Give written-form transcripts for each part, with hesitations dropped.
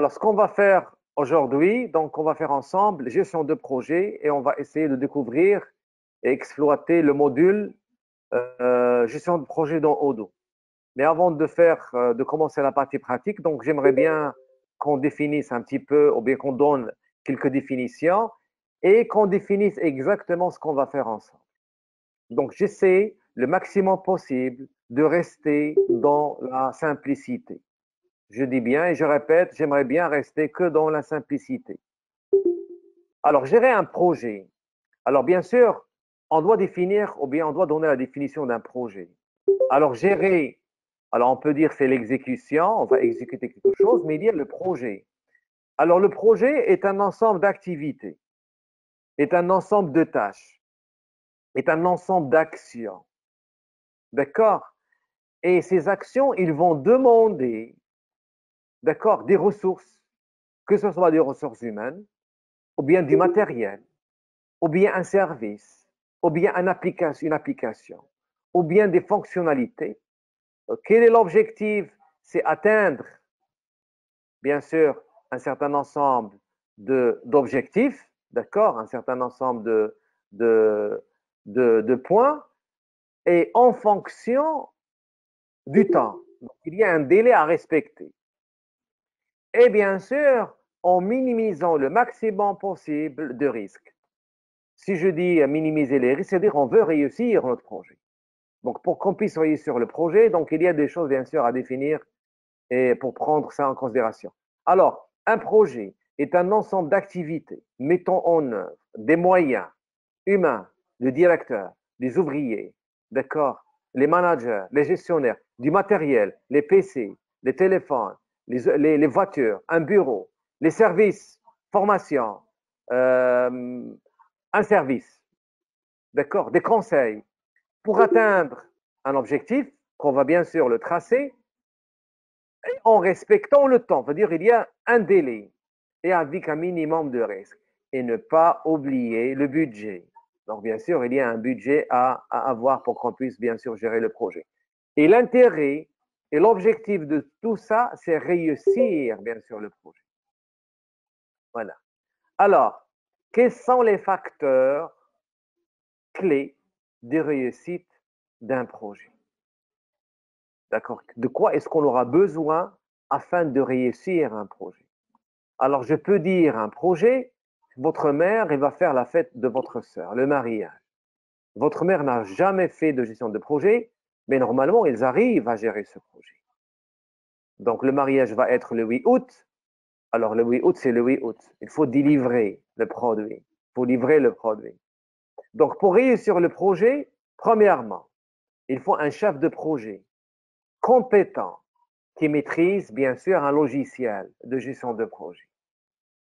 Alors, ce qu'on va faire aujourd'hui, donc on va faire ensemble gestion de projet et on va essayer de découvrir et exploiter le module gestion de projet dans Odoo. Mais avant de commencer la partie pratique, donc j'aimerais bien qu'on définisse un petit peu, ou bien qu'on donne quelques définitions et qu'on définisse exactement ce qu'on va faire ensemble. Donc j'essaie le maximum possible de rester dans la simplicité. Je dis bien et je répète, j'aimerais bien rester que dans la simplicité. Alors, gérer un projet. Alors, bien sûr, on doit définir ou bien on doit donner la définition d'un projet. Alors, gérer, alors on peut dire c'est l'exécution, on va exécuter quelque chose, mais il y a le projet. Alors, le projet est un ensemble d'activités, est un ensemble de tâches, est un ensemble d'actions. D'accord? Et ces actions, ils vont demander, d'accord, des ressources, que ce soit des ressources humaines, ou bien du matériel, ou bien un service, ou bien une application, ou bien des fonctionnalités. Quel est l'objectif? C'est atteindre, bien sûr, un certain ensemble d'objectifs, d'accord, un certain ensemble de, de points, et en fonction du temps. Donc, il y a un délai à respecter. Et bien sûr, en minimisant le maximum possible de risques. Si je dis minimiser les risques, c'est-à-dire on veut réussir notre projet. Donc, pour qu'on puisse réussir le projet, donc il y a des choses, bien sûr, à définir et pour prendre ça en considération. Alors, un projet est un ensemble d'activités mettant en œuvre des moyens humains, le directeur, les ouvriers, d'accord, les managers, les gestionnaires, du matériel, les PC, les téléphones, les voitures, un bureau, les services, formation, euh, un service, d'accord, des conseils, pour atteindre un objectif qu'on va bien sûr le tracer en respectant le temps. C'est-à-dire il y a un délai et avec un minimum de risque. Et ne pas oublier le budget. Donc bien sûr, il y a un budget à avoir pour qu'on puisse bien sûr gérer le projet. Et l'intérêt et l'objectif de tout ça, c'est réussir bien sûr le projet. Voilà. Alors, quels sont les facteurs clés de réussite d'un projet? D'accord? De quoi est-ce qu'on aura besoin afin de réussir un projet? Alors, je peux dire un projet, votre mère, elle va faire la fête de votre sœur, le mariage. Votre mère n'a jamais fait de gestion de projet, mais normalement, ils arrivent à gérer ce projet. Donc, le mariage va être le 8 août. Alors, le 8 août, c'est le 8 août. Il faut délivrer le produit. Il faut livrer le produit. Donc, pour réussir le projet, premièrement, il faut un chef de projet compétent qui maîtrise bien sûr un logiciel de gestion de projet.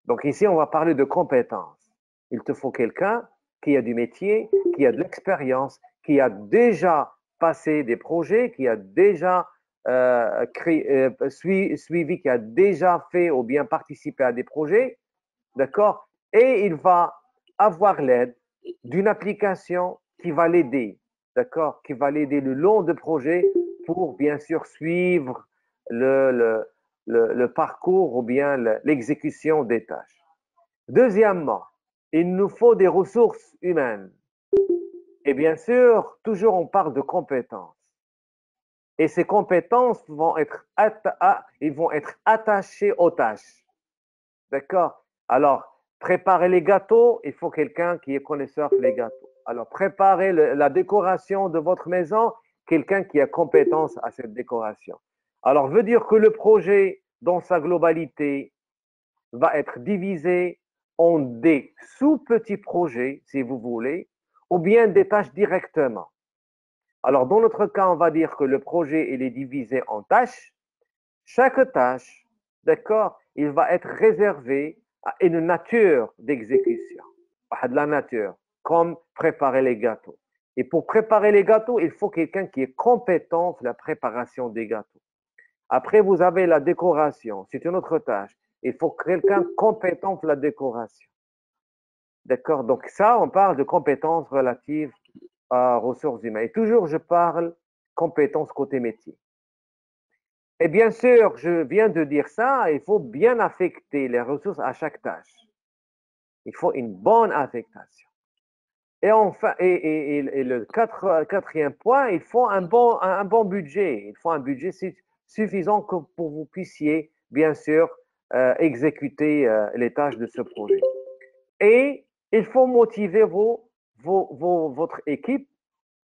Donc ici, on va parler de compétences. Il te faut quelqu'un qui a du métier, qui a de l'expérience, qui a déjà passé des projets, qui a déjà suivi, qui a déjà fait ou bien participé à des projets, d'accord? Et il va avoir l'aide d'une application qui va l'aider, d'accord? Qui va l'aider le long de projet pour bien sûr suivre le, le, le parcours ou bien l'exécution des tâches. Deuxièmement, il nous faut des ressources humaines. Et bien sûr, toujours on parle de compétences. Et ces compétences ils vont être attachées aux tâches. D'accord? Alors, préparer les gâteaux, il faut quelqu'un qui est connaisseur des gâteaux. Alors, préparer la décoration de votre maison, quelqu'un qui a compétence à cette décoration. Alors, veut dire que le projet, dans sa globalité, va être divisé en des sous-petits projets, si vous voulez, ou bien des tâches directement. Alors, dans notre cas, on va dire que le projet, il est divisé en tâches. Chaque tâche, d'accord, il va être réservé à une nature d'exécution, à de la nature, comme préparer les gâteaux. Et pour préparer les gâteaux, il faut quelqu'un qui est compétent dans la préparation des gâteaux. Après, vous avez la décoration, c'est une autre tâche. Il faut quelqu'un compétent dans la décoration. D'accord? Donc ça, on parle de compétences relatives à ressources humaines. Et toujours, je parle compétences côté métier. Et bien sûr, je viens de dire ça, il faut bien affecter les ressources à chaque tâche. Il faut une bonne affectation. Et enfin, et le quatrième point, il faut un bon budget. Il faut un budget suffisant pour que vous puissiez, bien sûr, exécuter les tâches de ce projet. Et il faut motiver votre équipe,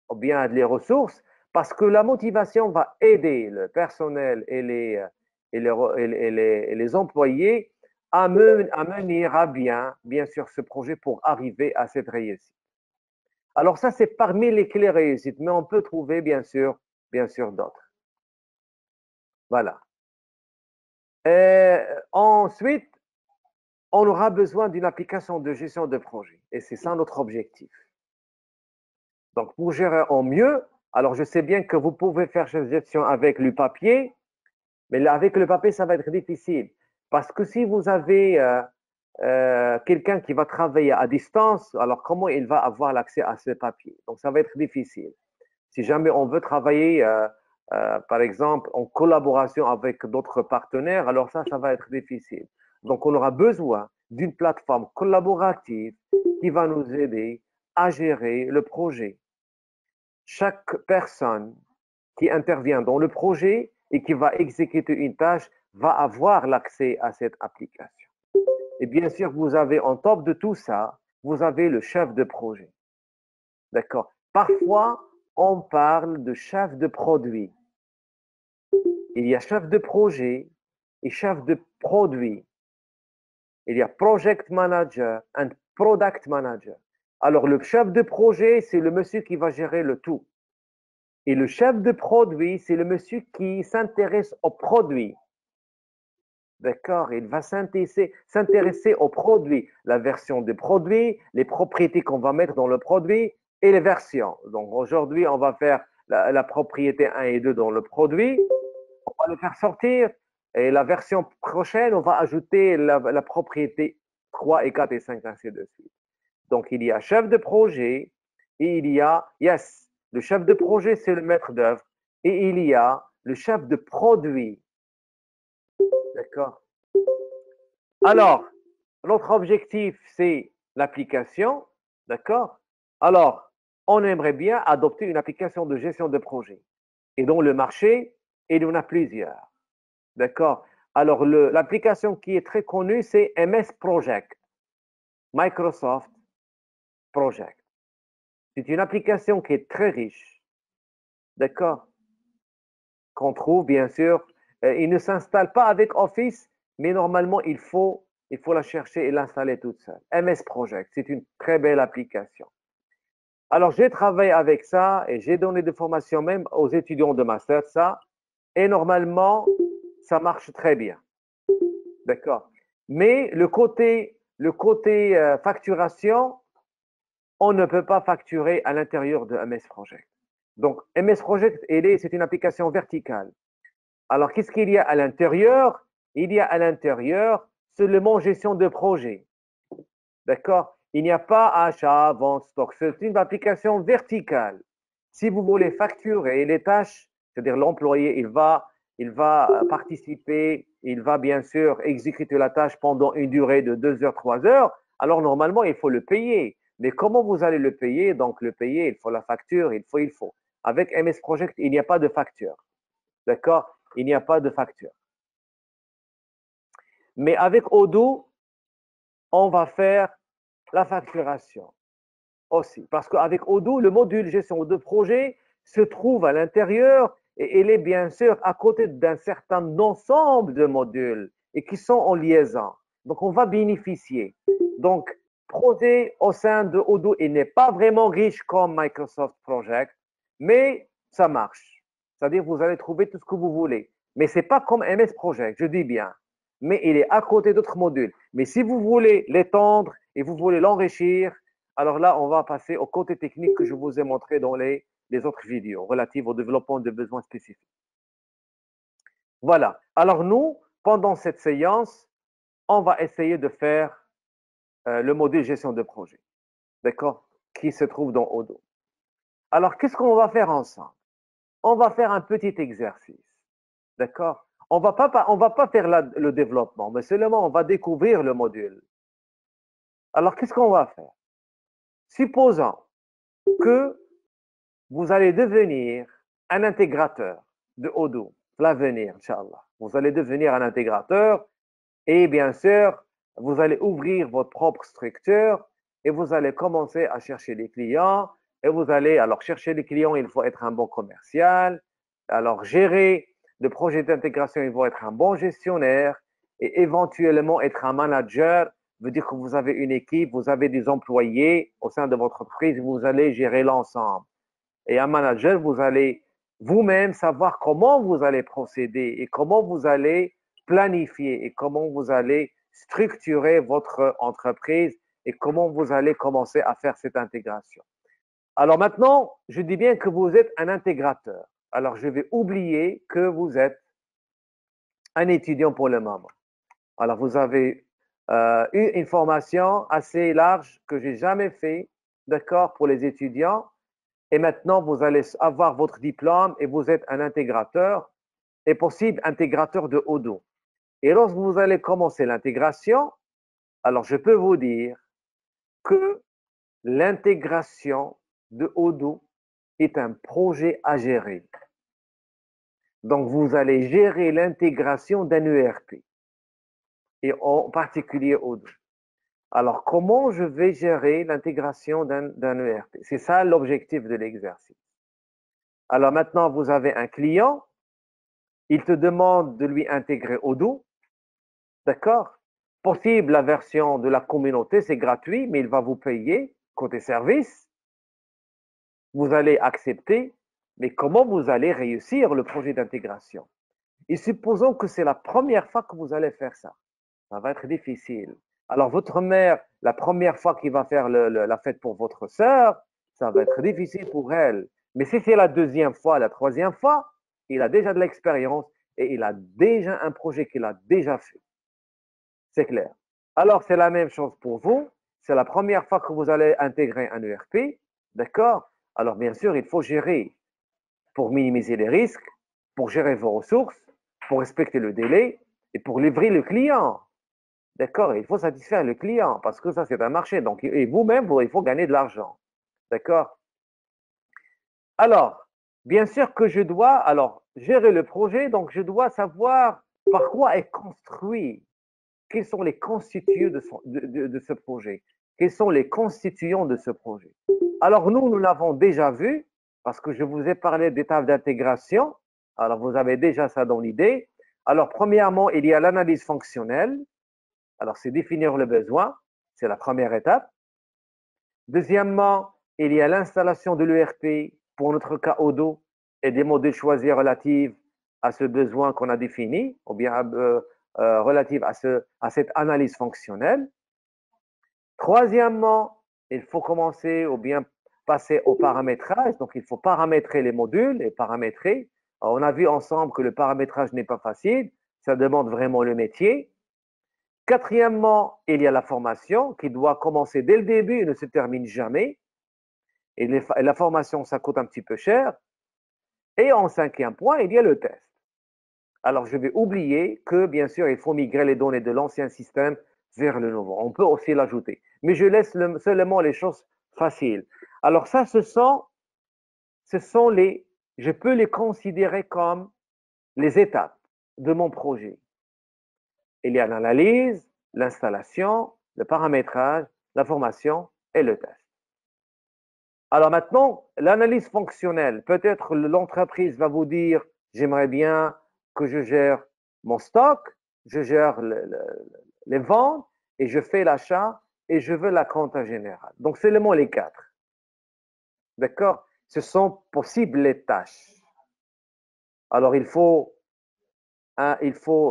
ou bien les ressources, parce que la motivation va aider le personnel et les employés à mener à bien sûr, ce projet pour arriver à cette réussite. Alors ça, c'est parmi les clés réussites, mais on peut trouver, bien sûr d'autres. Voilà. Ensuite, on aura besoin d'une application de gestion de projet. Et c'est ça notre objectif. Donc, pour gérer en mieux, alors je sais bien que vous pouvez faire cette gestion avec le papier, mais avec le papier, ça va être difficile. Parce que si vous avez quelqu'un qui va travailler à distance, alors comment il va avoir l'accès à ce papier? Donc, ça va être difficile. Si jamais on veut travailler, par exemple, en collaboration avec d'autres partenaires, alors ça va être difficile. Donc, on aura besoin d'une plateforme collaborative qui va nous aider à gérer le projet. Chaque personne qui intervient dans le projet et qui va exécuter une tâche va avoir l'accès à cette application. Et bien sûr, vous avez en top de tout ça, vous avez le chef de projet. D'accord. Parfois, on parle de chef de produit. Il y a chef de projet et chef de produit. Il y a project manager et product manager. Alors, le chef de projet, c'est le monsieur qui va gérer le tout. Et le chef de produit, c'est le monsieur qui s'intéresse au produit. D'accord? Il va s'intéresser au produit, la version du produit, les propriétés qu'on va mettre dans le produit et les versions. Donc aujourd'hui, on va faire la propriété 1 et 2 dans le produit. On va le faire sortir. Et la version prochaine, on va ajouter la propriété 3 et 4 et 5, ainsi de suite. Donc il y a chef de projet et il y a, yes, le chef de projet, c'est le maître d'œuvre. Et il y a le chef de produit. D'accord? Alors, notre objectif, c'est l'application. D'accord? Alors, on aimerait bien adopter une application de gestion de projet. Et dans le marché, il y en a plusieurs. D'accord? Alors, l'application qui est très connue, c'est MS Project. Microsoft Project. C'est une application qui est très riche. D'accord? Qu'on trouve, bien sûr. Il ne s'installe pas avec Office, mais normalement, il faut la chercher et l'installer toute seule. MS Project, c'est une très belle application. Alors, j'ai travaillé avec ça et j'ai donné des formations même aux étudiants de master, ça. Et normalement, ça marche très bien. D'accord. Mais le côté facturation, on ne peut pas facturer à l'intérieur de MS Project. Donc, MS Project, c'est une application verticale. Alors, qu'est-ce qu'il y a à l'intérieur? Il y a à l'intérieur seulement gestion de projet. D'accord? Il n'y a pas achat, vente, stock. C'est une application verticale. Si vous voulez facturer les tâches, c'est-à-dire l'employé, il va participer, il va bien sûr exécuter la tâche pendant une durée de 2 heures, 3 heures, alors normalement, il faut le payer. Mais comment vous allez le payer? Donc, le payer, il faut la facture, il faut. Avec MS Project, il n'y a pas de facture. D'accord? Il n'y a pas de facture. Mais avec Odoo, on va faire la facturation aussi. Parce qu'avec Odoo, le module gestion de projet se trouve à l'intérieur et il est bien sûr à côté d'un certain ensemble de modules et qui sont en liaison. Donc, on va bénéficier. Donc, projet au sein de Odoo, il n'est pas vraiment riche comme Microsoft Project, mais ça marche. C'est-à-dire, vous allez trouver tout ce que vous voulez. Mais ce n'est pas comme MS Project, je dis bien. Mais il est à côté d'autres modules. Mais si vous voulez l'étendre et vous voulez l'enrichir, alors là, on va passer au côté technique que je vous ai montré dans les autres vidéos relatives au développement de besoins spécifiques. Voilà. Alors nous, pendant cette séance, on va essayer de faire le module gestion de projet, d'accord, qui se trouve dans Odoo. Alors, qu'est-ce qu'on va faire ensemble? On va faire un petit exercice, D'accord? On va pas faire le développement, mais seulement on va découvrir le module. Alors, qu'est-ce qu'on va faire? Supposons que vous allez devenir un intégrateur de Odoo, l'avenir, Inch'Allah. Vous allez devenir un intégrateur et bien sûr, vous allez ouvrir votre propre structure et vous allez commencer à chercher des clients. Et vous allez, alors chercher des clients, il faut être un bon commercial. Alors gérer le projet d'intégration, il faut être un bon gestionnaire et éventuellement être un manager. Veut dire que vous avez une équipe, vous avez des employés au sein de votre entreprise, vous allez gérer l'ensemble. Et un manager, vous allez vous-même savoir comment vous allez procéder et comment vous allez planifier et comment vous allez structurer votre entreprise et comment vous allez commencer à faire cette intégration. Alors maintenant, je dis bien que vous êtes un intégrateur. Alors je vais oublier que vous êtes un étudiant pour le moment. Alors vous avez eu une formation assez large que j'ai jamais fait, d'accord, pour les étudiants. Et maintenant, vous allez avoir votre diplôme et vous êtes un intégrateur et possible intégrateur de Odoo. Et lorsque vous allez commencer l'intégration, alors je peux vous dire que l'intégration de Odoo est un projet à gérer. Donc, vous allez gérer l'intégration d'un ERP et en particulier Odoo. Alors, comment je vais gérer l'intégration d'un ERP? C'est ça l'objectif de l'exercice. Alors maintenant, vous avez un client, il te demande de lui intégrer Odoo, d'accord? Possible la version de la communauté, c'est gratuit, mais il va vous payer côté service. Vous allez accepter, mais comment vous allez réussir le projet d'intégration? Et supposons que c'est la première fois que vous allez faire ça. Ça va être difficile. Alors, votre mère, la première fois qu'il va faire la fête pour votre sœur, ça va être difficile pour elle. Mais si c'est la deuxième fois, la troisième fois, il a déjà de l'expérience et il a déjà un projet qu'il a déjà fait. C'est clair. Alors, c'est la même chose pour vous. C'est la première fois que vous allez intégrer un ERP. D'accord? Alors, bien sûr, il faut gérer pour minimiser les risques, pour gérer vos ressources, pour respecter le délai et pour livrer le client. D'accord? Il faut satisfaire le client parce que ça, c'est un marché. Donc, et vous-même, il faut gagner de l'argent. D'accord? Alors, bien sûr que je dois gérer le projet, donc je dois savoir par quoi est construit, quels sont les constituants de ce projet, quels sont les constituants de ce projet. Alors, nous l'avons déjà vu parce que je vous ai parlé d'étapes d'intégration. Alors, vous avez déjà ça dans l'idée. Alors, premièrement, il y a l'analyse fonctionnelle. Alors, c'est définir le besoin, c'est la première étape. Deuxièmement, il y a l'installation de l'ERP, pour notre cas Odoo, et des modules choisis relatifs à ce besoin qu'on a défini, ou bien relatifs à cette analyse fonctionnelle. Troisièmement, il faut commencer ou bien passer au paramétrage. Donc, il faut paramétrer les modules et paramétrer. Alors, on a vu ensemble que le paramétrage n'est pas facile. Ça demande vraiment le métier. Quatrièmement, il y a la formation qui doit commencer dès le début et ne se termine jamais. Et la formation, ça coûte un petit peu cher. Et en cinquième point, il y a le test. Alors, je vais oublier que, bien sûr, il faut migrer les données de l'ancien système vers le nouveau. On peut aussi l'ajouter. Mais je laisse seulement les choses faciles. Alors, ça, ce sont je peux les considérer comme les étapes de mon projet. Il y a l'analyse, l'installation, le paramétrage, la formation et le test. Alors maintenant, l'analyse fonctionnelle. Peut-être l'entreprise va vous dire, j'aimerais bien que je gère mon stock, je gère les ventes et je fais l'achat et je veux la compte en général. Donc, seulement les quatre. D'accord? Ce sont possibles les tâches. Alors, il faut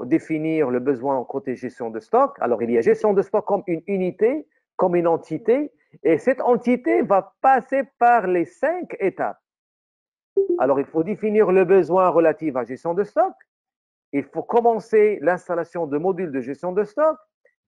définir le besoin côté gestion de stock. Alors, il y a gestion de stock comme une unité, comme une entité, et cette entité va passer par les 5 étapes. Alors, il faut définir le besoin relatif à gestion de stock. Il faut commencer l'installation de modules de gestion de stock.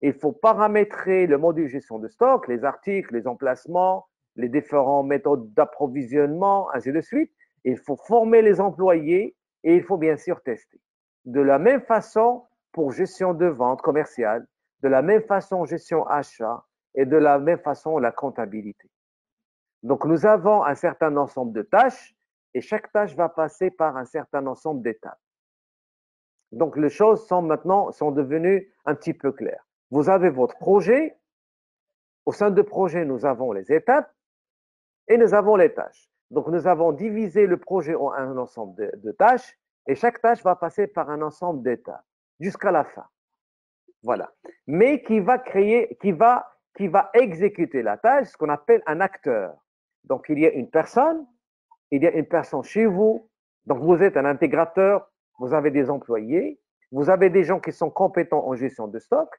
Il faut paramétrer le module gestion de stock, les articles, les emplacements, les différentes méthodes d'approvisionnement, ainsi de suite. Il faut former les employés et il faut bien sûr tester. De la même façon pour gestion de vente commerciale, de la même façon gestion achat et de la même façon la comptabilité. Donc, nous avons un certain ensemble de tâches et chaque tâche va passer par un certain ensemble d'étapes. Donc, les choses sont maintenant devenues un petit peu claires. Vous avez votre projet. Au sein de projet, nous avons les étapes et nous avons les tâches. Donc, nous avons divisé le projet en un ensemble de tâches et chaque tâche va passer par un ensemble d'étapes jusqu'à la fin. Voilà. Mais qui va exécuter la tâche, ce qu'on appelle un acteur. Donc, il y a une personne chez vous. Donc, vous êtes un intégrateur, vous avez des employés, vous avez des gens qui sont compétents en gestion de stock.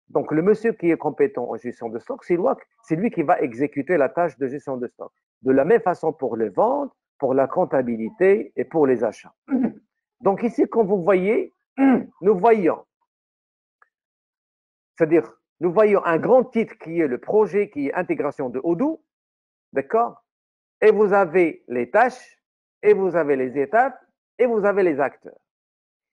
Donc, le monsieur qui est compétent en gestion de stock, c'est lui qui va exécuter la tâche de gestion de stock. De la même façon pour les ventes, pour la comptabilité et pour les achats. Donc, ici, quand vous voyez, nous voyons, c'est-à-dire, nous voyons un grand titre qui est le projet, qui est intégration de Odoo, d'accord? Et vous avez les tâches, et vous avez les étapes, et vous avez les acteurs.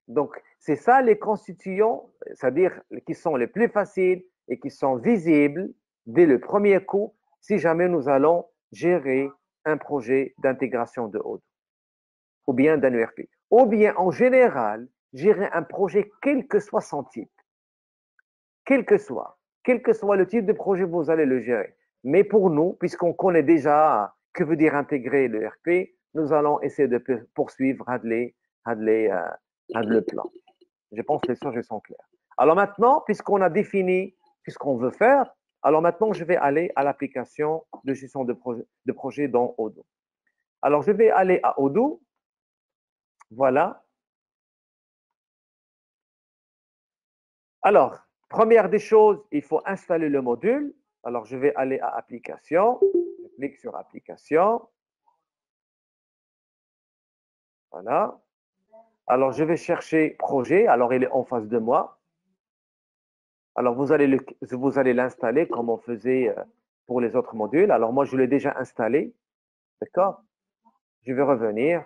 Donc, c'est ça les constituants, c'est-à-dire qui sont les plus faciles et qui sont visibles dès le premier coup si jamais nous allons gérer un projet d'intégration de Odoo ou bien d'un ERP. Ou bien, en général, gérer un projet quel que soit son type. Quel que soit le type de projet, vous allez le gérer. Mais pour nous, puisqu'on connaît déjà que veut dire intégrer le ERP, nous allons essayer de poursuivre le plan. Je pense que les choses sont claires. Alors maintenant, puisqu'on a défini ce qu'on veut faire, alors maintenant, je vais aller à l'application de gestion de projet dans Odoo. Alors, je vais aller à Odoo. Voilà. Alors, première des choses, il faut installer le module. Alors, je vais aller à Application. Je clique sur Application. Voilà. Alors, je vais chercher Projet. Alors, il est en face de moi. Alors, vous allez l'installer comme on faisait pour les autres modules. Alors, moi, je l'ai déjà installé. D'accord? Je vais revenir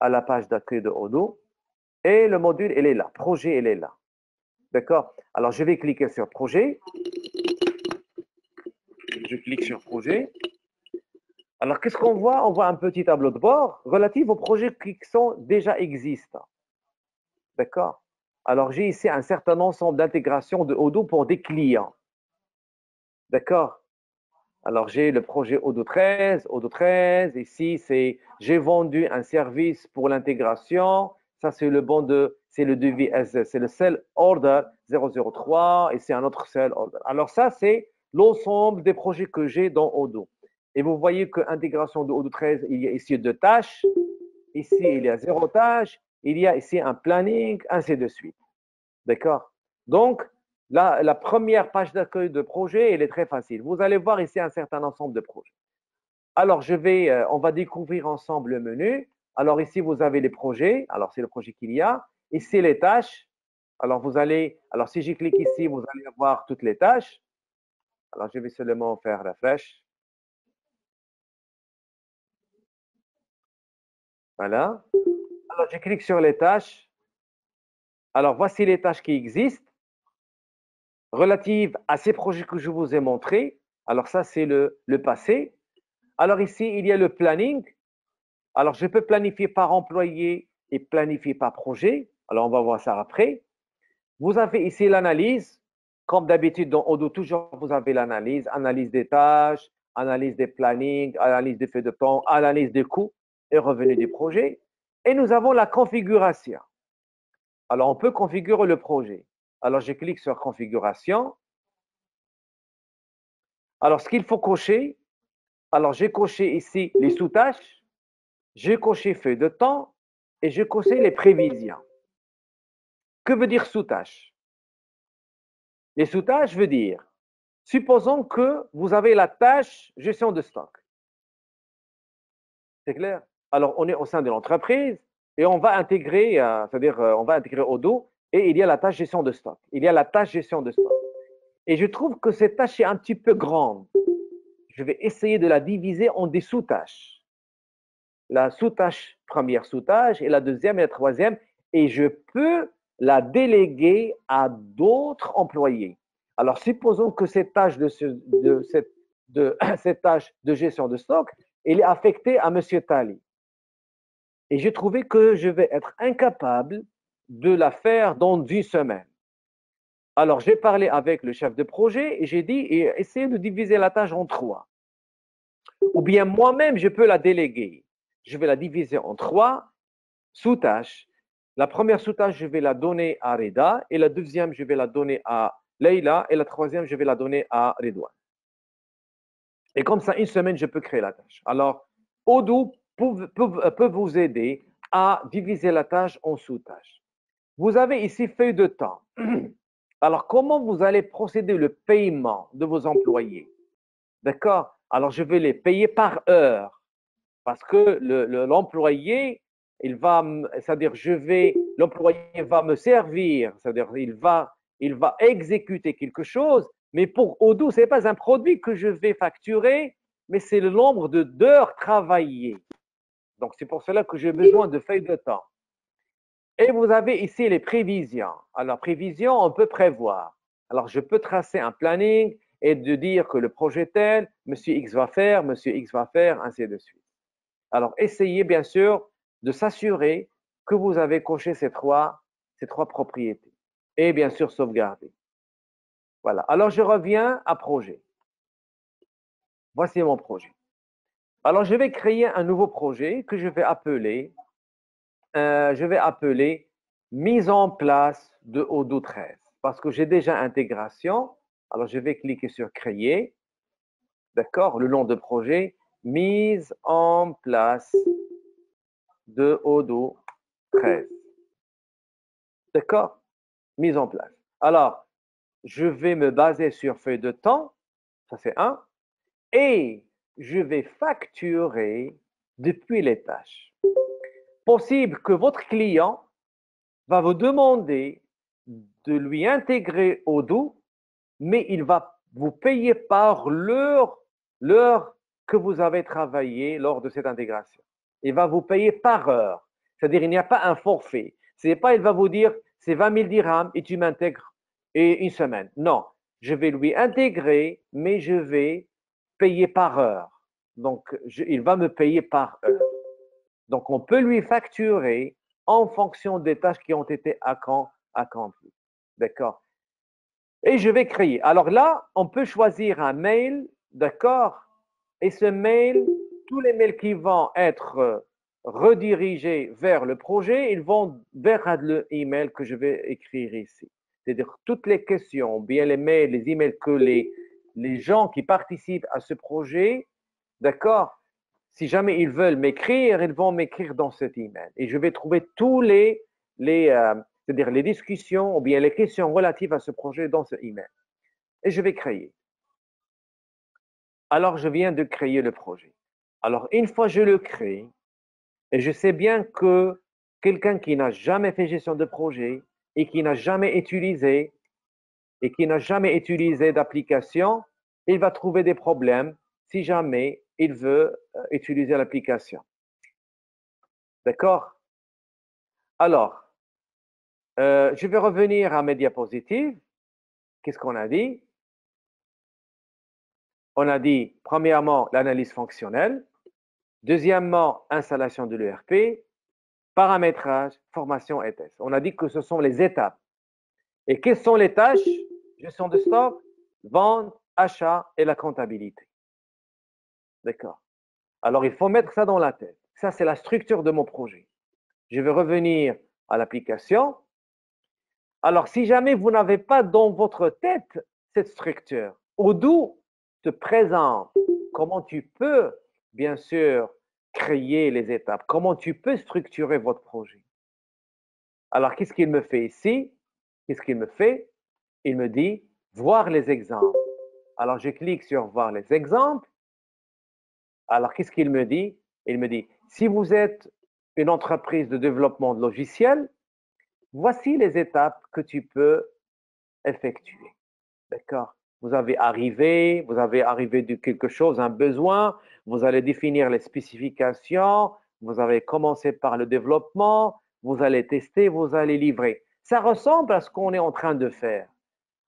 à la page d'accueil de Odoo. Et le module, il est là. Projet, il est là. D'accord? Alors, je vais cliquer sur Projet. Je clique sur Projet. Alors, qu'est-ce qu'on voit? On voit un petit tableau de bord relatif aux projets qui sont déjà existants. D'accord? Alors, j'ai ici un certain ensemble d'intégrations de Odoo pour des clients. D'accord? Alors, j'ai le projet Odoo 13, Odoo 13. Ici, c'est j'ai vendu un service pour l'intégration. Ça, c'est c'est le devis, c'est le sell order 003 et c'est un autre sell order. Alors, ça, c'est l'ensemble des projets que j'ai dans Odoo. Et vous voyez que intégration de Odoo 13, il y a ici 2 tâches. Ici, il y a 0 tâche. Il y a ici un planning, ainsi de suite. D'accord? Donc, la première page d'accueil de projet, elle est très facile. Vous allez voir ici un certain ensemble de projets. Alors, on va découvrir ensemble le menu. Alors, ici, vous avez les projets. Alors, c'est le projet qu'il y a. Ici, les tâches. Alors, si je clique ici, vous allez voir toutes les tâches. Alors, je vais seulement faire la flèche. Voilà. Alors, je clique sur les tâches. Alors, voici les tâches qui existent relatives à ces projets que je vous ai montrés. Alors, ça, c'est le passé. Alors, ici, il y a le planning. Alors, je peux planifier par employé et planifier par projet. Alors, on va voir ça après. Vous avez ici l'analyse. Comme d'habitude, dans Odoo, toujours, vous avez l'analyse. Analyse des tâches, analyse des plannings, analyse des feuilles de temps, analyse des coûts et revenus des projets. Et nous avons la configuration. Alors, on peut configurer le projet. Alors, je clique sur configuration. Alors, ce qu'il faut cocher, alors j'ai coché ici les sous-tâches, j'ai coché feuille de temps et j'ai coché les prévisions. Que veut dire sous-tâche? Les sous-tâches veut dire, supposons que vous avez la tâche gestion de stock. C'est clair? Alors, on est au sein de l'entreprise et on va intégrer, c'est-à-dire on va intégrer Odoo et il y a la tâche gestion de stock. Il y a la tâche gestion de stock. Et je trouve que cette tâche est un petit peu grande. Je vais essayer de la diviser en des sous-tâches. La sous-tâche, première sous-tâche, et la deuxième et la troisième, et je peux la déléguer à d'autres employés. Alors, supposons que cette tâche cette tâche de gestion de stock, elle est affectée à M. Tali. Et j'ai trouvé que je vais être incapable de la faire dans une semaine. Alors, j'ai parlé avec le chef de projet et j'ai dit, essayez de diviser la tâche en 3. Ou bien moi-même, je peux la déléguer. Je vais la diviser en 3 sous-tâches. La première sous-tâche, je vais la donner à Reda, et la deuxième, je vais la donner à Leila, et la troisième, je vais la donner à Redouane. Et comme ça, une semaine, je peux créer la tâche. Alors, Odoo peut vous aider à diviser la tâche en sous-tâches. Vous avez ici feuille de temps. Alors, comment vous allez procéder le paiement de vos employés? D'accord? Alors, je vais les payer par heure parce que l'employé, c'est-à-dire, l'employé va me servir, c'est-à-dire, il va exécuter quelque chose, mais pour Odoo, ce n'est pas un produit que je vais facturer, mais c'est le nombre d'heures travaillées. Donc, c'est pour cela que j'ai besoin de feuilles de temps. Et vous avez ici les prévisions. Alors, prévision, on peut prévoir. Alors, je peux tracer un planning et de dire que le projet tel, Monsieur X va faire, Monsieur X va faire, ainsi de suite. Alors, essayez bien sûr de s'assurer que vous avez coché ces trois propriétés. Et bien sûr, sauvegarder. Voilà. Alors, je reviens à projet. Voici mon projet. Alors, je vais créer un nouveau projet que je vais appeler mise en place de Odoo 13 parce que j'ai déjà intégration. Alors, je vais cliquer sur créer. D'accord? Le nom de projet, mise en place de Odoo 13. D'accord? Mise en place. Alors, je vais me baser sur feuille de temps. Ça, c'est un. Et je vais facturer depuis les tâches. Possible que votre client va vous demander de lui intégrer Odoo, mais il va vous payer par l'heure que vous avez travaillé lors de cette intégration. Il va vous payer par heure. C'est-à-dire, il n'y a pas un forfait. C'est pas, il va vous dire, c'est 20 000 dirhams et tu m'intègres et une semaine. Non, je vais lui intégrer, mais je vais payer par heure. Donc, il va me payer par heure. Donc, on peut lui facturer en fonction des tâches qui ont été accomplies. D'accord? Et je vais créer. Alors là, on peut choisir un mail, d'accord? Et ce mail, tous les mails qui vont être redirigés vers le projet, ils vont vers le email que je vais écrire ici. C'est-à-dire toutes les questions, bien les mails, les emails que les gens qui participent à ce projet, d'accord? Si jamais ils veulent m'écrire, ils vont m'écrire dans cet email. Et je vais trouver tous c'est-à-dire les discussions ou bien les questions relatives à ce projet dans ce email. Et je vais créer. Alors, je viens de créer le projet. Alors, une fois que je le crée, et je sais bien que quelqu'un qui n'a jamais fait gestion de projet et qui n'a jamais utilisé d'application, il va trouver des problèmes si jamais il veut utiliser l'application. D'accord? Alors, je vais revenir à mes diapositives. Qu'est-ce qu'on a dit? On a dit, premièrement, l'analyse fonctionnelle. Deuxièmement, installation de l'ERP. Paramétrage, formation et test. On a dit que ce sont les étapes. Et quelles sont les tâches? Gestion de stock, vente, achat et la comptabilité. D'accord. Alors, il faut mettre ça dans la tête. Ça, c'est la structure de mon projet. Je vais revenir à l'application. Alors, si jamais vous n'avez pas dans votre tête cette structure, Odoo te présente comment tu peux, bien sûr, créer les étapes, comment tu peux structurer votre projet. Alors, qu'est-ce qu'il me fait ici? Qu'est-ce qu'il me fait? Il me dit voir les exemples. Alors, je clique sur voir les exemples. Alors, qu'est-ce qu'il me dit? Il me dit, si vous êtes une entreprise de développement de logiciels, voici les étapes que tu peux effectuer. D'accord? Vous avez arrivé de quelque chose, un besoin, vous allez définir les spécifications, vous avez commencé par le développement, vous allez tester, vous allez livrer. Ça ressemble à ce qu'on est en train de faire.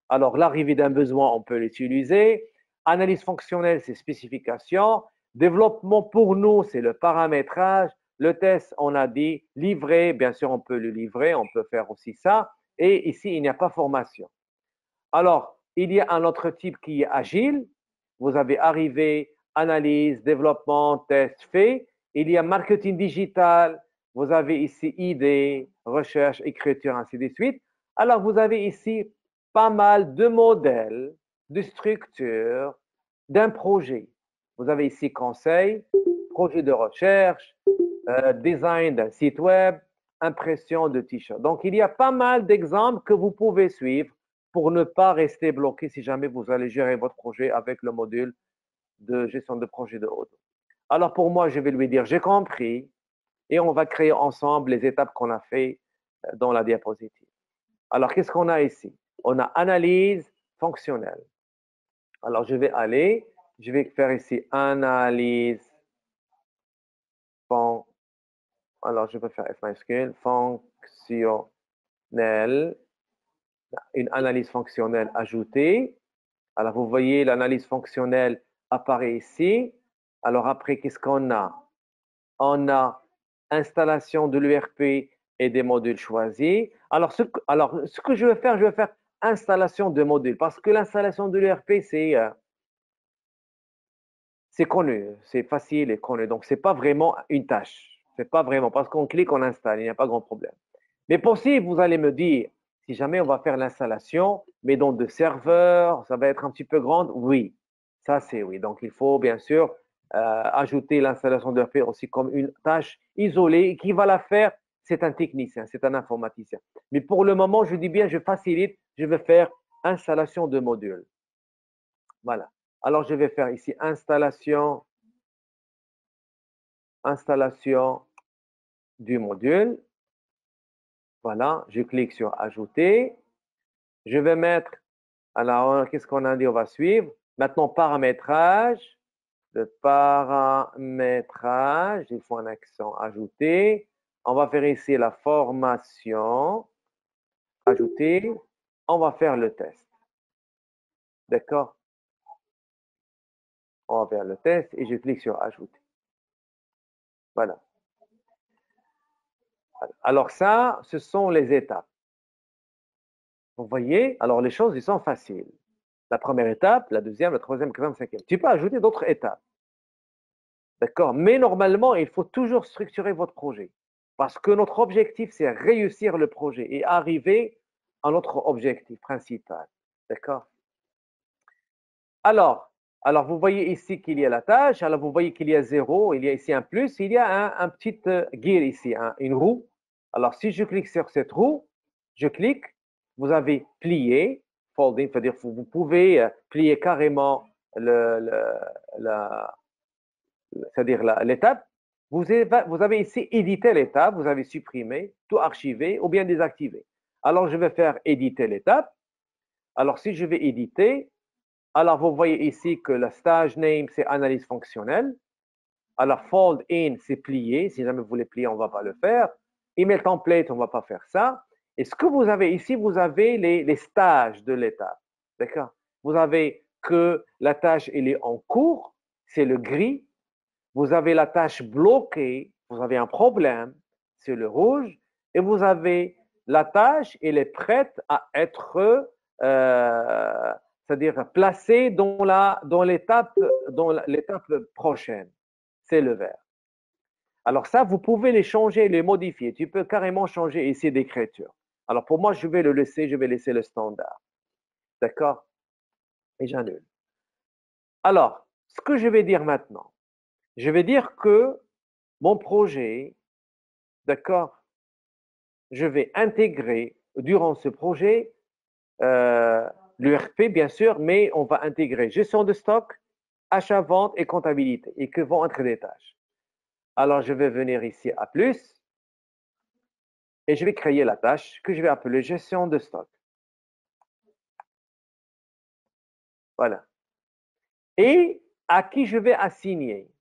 Alors, l'arrivée d'un besoin, on peut l'utiliser. Analyse fonctionnelle, c'est spécification. Développement pour nous, c'est le paramétrage. Le test, on a dit livrer. Bien sûr, on peut le livrer. On peut faire aussi ça. Et ici, il n'y a pas formation. Alors, il y a un autre type qui est agile. Vous avez arrivé, analyse, développement, test fait. Il y a marketing digital. Vous avez ici idée, recherche, écriture, ainsi de suite. Alors, vous avez ici pas mal de modèles, de structures, d'un projet. Vous avez ici conseil, projet de recherche, design d'un site web, impression de t-shirt. Donc, il y a pas mal d'exemples que vous pouvez suivre pour ne pas rester bloqué si jamais vous allez gérer votre projet avec le module de gestion de projet de Odoo. Alors, pour moi, je vais lui dire, j'ai compris, et on va créer ensemble les étapes qu'on a fait dans la diapositive. Alors, qu'est-ce qu'on a ici? On a analyse fonctionnelle. Alors, je vais faire ici analyse alors je vais faire F majuscule, fonctionnelle, une analyse fonctionnelle ajoutée. Alors, vous voyez, l'analyse fonctionnelle apparaît ici. Alors, après, qu'est-ce qu'on a? On a installation de l'ERP et des modules choisis. Alors, ce que je vais faire installation de modules parce que l'installation de l'ERP, c'est connu, c'est facile et connu. Donc, ce n'est pas vraiment une tâche. Ce n'est pas vraiment parce qu'on clique, on installe, il n'y a pas grand problème. Mais possible, vous allez me dire, si jamais on va faire l'installation, mais dans de serveurs, ça va être un petit peu grande, oui. Ça, c'est oui. Donc, il faut bien sûr ajouter l'installation de RP aussi comme une tâche isolée. Qui va la faire? C'est un technicien, c'est un informaticien. Mais pour le moment, je dis bien, je facilite, je vais faire installation de modules. Voilà. Alors, je vais faire ici installation du module. Voilà, je clique sur ajouter. Je vais mettre, alors, qu'est-ce qu'on a dit? On va suivre. Maintenant, paramétrage. Le paramétrage, il faut un accent ajouté. On va faire ici la formation. Ajouter. On va faire le test. D'accord? On va faire le test et je clique sur ajouter. Voilà. Alors ça, ce sont les étapes. Vous voyez? Alors les choses, ils sont faciles. La première étape, la deuxième, la troisième, la quatrième, la cinquième. Tu peux ajouter d'autres étapes. D'accord? Mais normalement, il faut toujours structurer votre projet. Parce que notre objectif, c'est réussir le projet et arriver à notre objectif principal. D'accord? Alors, vous voyez ici qu'il y a la tâche. Alors, vous voyez qu'il y a 0. Il y a ici un plus. Il y a un petit gear ici, une roue. Alors, si je clique sur cette roue, je clique. Vous avez plié, folding, c'est-à-dire que vous pouvez plier carrément c'est-à-dire l'étape. Vous avez ici édité l'étape, vous avez supprimé, tout archivé ou bien désactivé. Alors, je vais faire éditer l'étape. Alors, si je vais éditer, alors vous voyez ici que le stage name, c'est analyse fonctionnelle. Alors, fold in, c'est plier. Si jamais vous voulez plier, on ne va pas le faire. Email template, on ne va pas faire ça. Et ce que vous avez ici, vous avez les stages de l'étape. D'accord? Vous avez que la tâche, elle est en cours, c'est le gris. Vous avez la tâche bloquée, vous avez un problème, c'est le rouge. Et vous avez la tâche, elle est prête à être, c'est-à-dire placée dans l'étape prochaine, c'est le vert. Alors ça, vous pouvez les changer, les modifier. Tu peux carrément changer ici d'écriture. Alors pour moi, je vais laisser le standard. D'accord? Et j'annule. Alors, ce que je vais dire maintenant, je vais dire que mon projet, d'accord, je vais intégrer durant ce projet l'ERP, bien sûr, mais on va intégrer gestion de stock, achat, vente et comptabilité, et que vont être des tâches. Alors, je vais venir ici à plus, et je vais créer la tâche que je vais appeler gestion de stock. Voilà. Et à qui je vais assigner?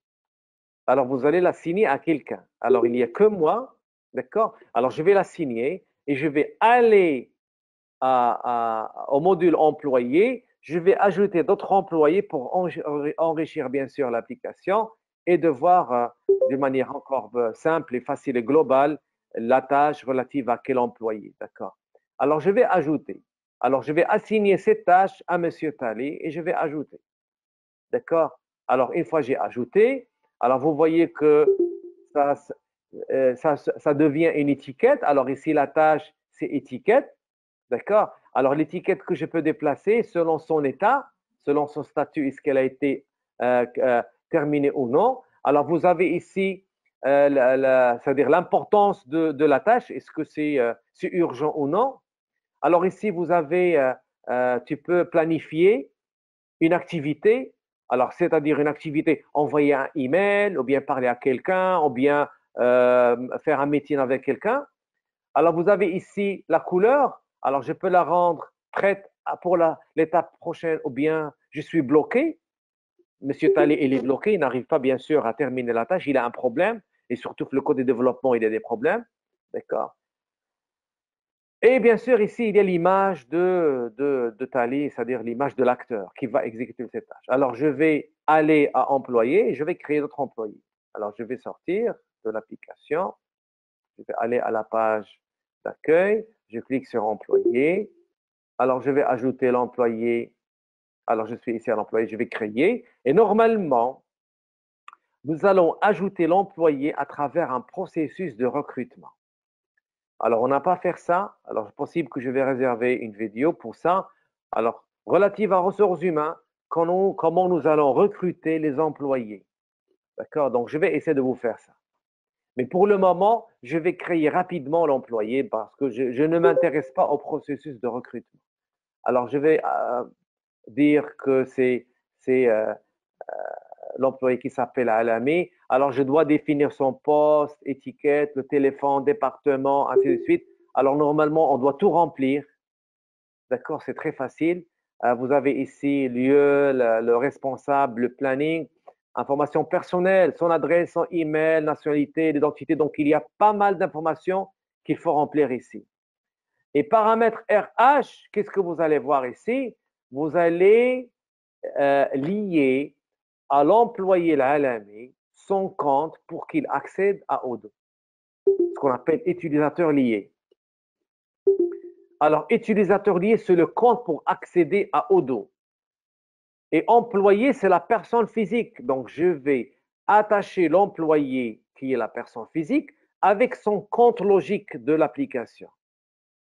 Alors, vous allez l'assigner à quelqu'un. Alors, il n'y a que moi D'accord? Alors, je vais la signer et je vais aller au module employé. Je vais ajouter d'autres employés pour enrichir, bien sûr, l'application et de voir de manière encore simple et facile et globale la tâche relative à quel employé. D'accord? Alors, je vais ajouter. Alors, je vais assigner cette tâche à Monsieur Tali et je vais ajouter. D'accord? Alors, une fois j'ai ajouté, alors vous voyez que ça, ça devient une étiquette. Alors ici, la tâche, c'est étiquette. D'accord? Alors l'étiquette que je peux déplacer selon son état, selon son statut, est-ce qu'elle a été terminée ou non. Alors vous avez ici, c'est-à-dire l'importance de la tâche, est-ce que c'est urgent ou non. Alors ici, vous avez, tu peux planifier une activité, alors c'est-à-dire une activité, envoyer un email, ou bien parler à quelqu'un, ou bien faire un meeting avec quelqu'un. Alors vous avez ici la couleur, alors je peux la rendre prête pour l'étape prochaine, ou bien je suis bloqué. Monsieur Talley, il est bloqué, il n'arrive pas bien sûr à terminer la tâche, il a un problème, et surtout que le code de développement, il a des problèmes. D'accord. Et bien sûr, ici, il y a l'image de Tali, c'est-à-dire l'image de l'acteur qui va exécuter cette tâche. Alors, je vais aller à employé et je vais créer d'autres employés. Alors, je vais sortir de l'application, je vais aller à la page d'accueil, je clique sur employé. Alors, je vais ajouter l'employé. Alors, je suis ici à l'employé, je vais créer. Et normalement, nous allons ajouter l'employé à travers un processus de recrutement. Alors, on n'a pas fait ça. Alors, c'est possible que je vais réserver une vidéo pour ça. Alors, relative à ressources humaines, comment nous allons recruter les employés. D'accord? Donc, je vais essayer de vous faire ça. Mais pour le moment, je vais créer rapidement l'employé parce que je ne m'intéresse pas au processus de recrutement. Alors, je vais dire que c'est l'employé qui s'appelle Alami. Alors, je dois définir son poste, étiquette, le téléphone, département, ainsi de suite. Alors, normalement, on doit tout remplir. D'accord, c'est très facile. Vous avez ici lieu, le responsable, le planning, informations personnelles, son adresse, son email, nationalité, l'identité. Donc, il y a pas mal d'informations qu'il faut remplir ici. Et paramètres RH, qu'est-ce que vous allez voir ici? Vous allez lier à l'employé l'Alami son compte pour qu'il accède à Odoo, ce qu'on appelle utilisateur lié. Alors, utilisateur lié, c'est le compte pour accéder à Odoo. Et employé, c'est la personne physique. Donc, je vais attacher l'employé, qui est la personne physique, avec son compte logique de l'application.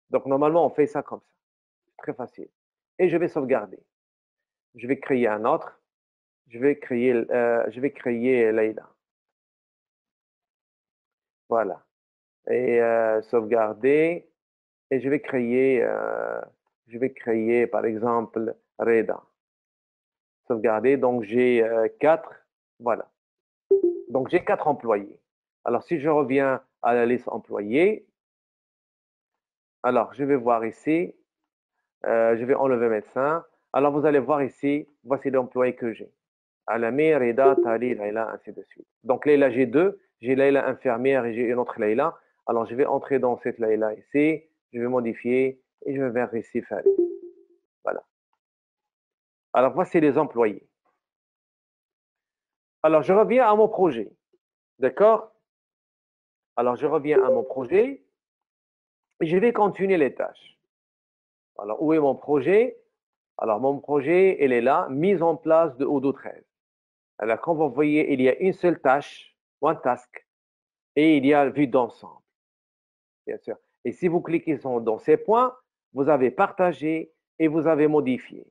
Donc, normalement, on fait ça comme ça. Très facile. Et je vais sauvegarder. Je vais créer un autre. Je vais créer Leïla. Voilà. Et sauvegarder. Et je vais créer par exemple Reda. Sauvegarder. Donc j'ai 4. Voilà. Donc j'ai 4 employés. Alors si je reviens à la liste employés, alors je vais voir ici, je vais enlever médecin. Alors vous allez voir ici, voici l'employé que j'ai. Alami, Reda, Tali, Leïla, ainsi de suite. Donc Leïla, j'ai 2. J'ai Leïla infirmière et j'ai une autre Leïla. Alors je vais entrer dans cette Leïla ici. Je vais modifier et je vais vers ici Farid. Voilà. Alors voici les employés. Alors je reviens à mon projet. D'accord? Alors je reviens à mon projet et je vais continuer les tâches. Alors où est mon projet? Alors mon projet, il est là, mise en place de Odoo 13. Alors comme vous voyez, il y a une seule tâche, one task, et il y a vue d'ensemble, bien sûr. Et si vous cliquez dans ces points, vous avez partagé et vous avez modifié.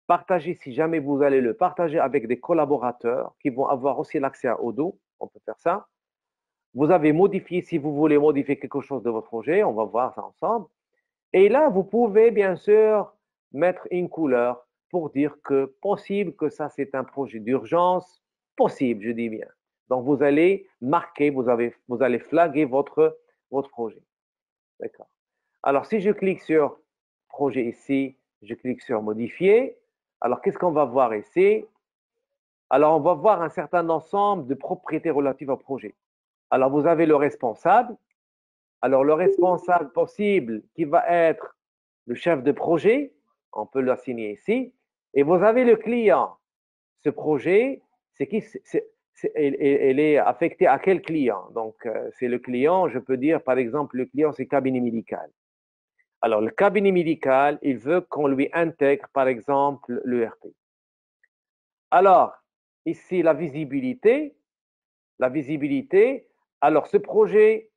Partagez si jamais vous allez le partager avec des collaborateurs qui vont avoir aussi l'accès à Odoo, on peut faire ça. Vous avez modifié si vous voulez modifier quelque chose de votre projet, on va voir ça ensemble. Et là, vous pouvez bien sûr mettre une couleur pour dire que possible que ça c'est un projet d'urgence, possible, je dis bien. Donc vous allez marquer, vous allez flaguer votre projet. D'accord. Alors si je clique sur projet ici, je clique sur modifier. Alors qu'est-ce qu'on va voir ici? Alors on va voir un certain ensemble de propriétés relatives au projet. Alors vous avez le responsable, Alors, le responsable possible qui va être le chef de projet, on peut l'assigner ici. Et vous avez le client. Ce projet, c'est qui elle est affectée à quel client? Donc, c'est le client, je peux dire, par exemple, le client, c'est cabinet médical. Alors, le cabinet médical, il veut qu'on lui intègre, par exemple, l'ERP. Alors, ici, la visibilité. Alors, ce projet,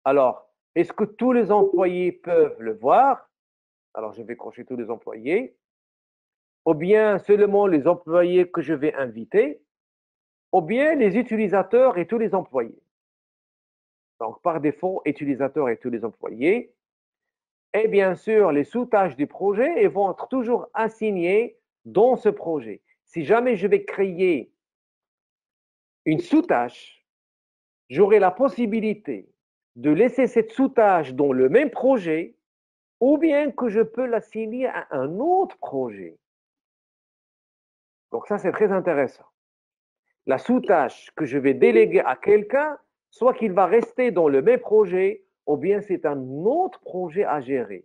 alors, est-ce que tous les employés peuvent le voir? Alors, je vais cocher tous les employés. Ou bien seulement les employés que je vais inviter, ou bien les utilisateurs et tous les employés. Donc, par défaut, utilisateurs et tous les employés. Et bien sûr, les sous-tâches du projet elles vont être toujours assignées dans ce projet. Si jamais je vais créer une sous-tâche, j'aurai la possibilité de laisser cette sous-tâche dans le même projet ou bien que je peux l'assigner à un autre projet. Donc ça, c'est très intéressant. La sous-tâche que je vais déléguer à quelqu'un, soit qu'il va rester dans le même projet ou bien c'est un autre projet à gérer.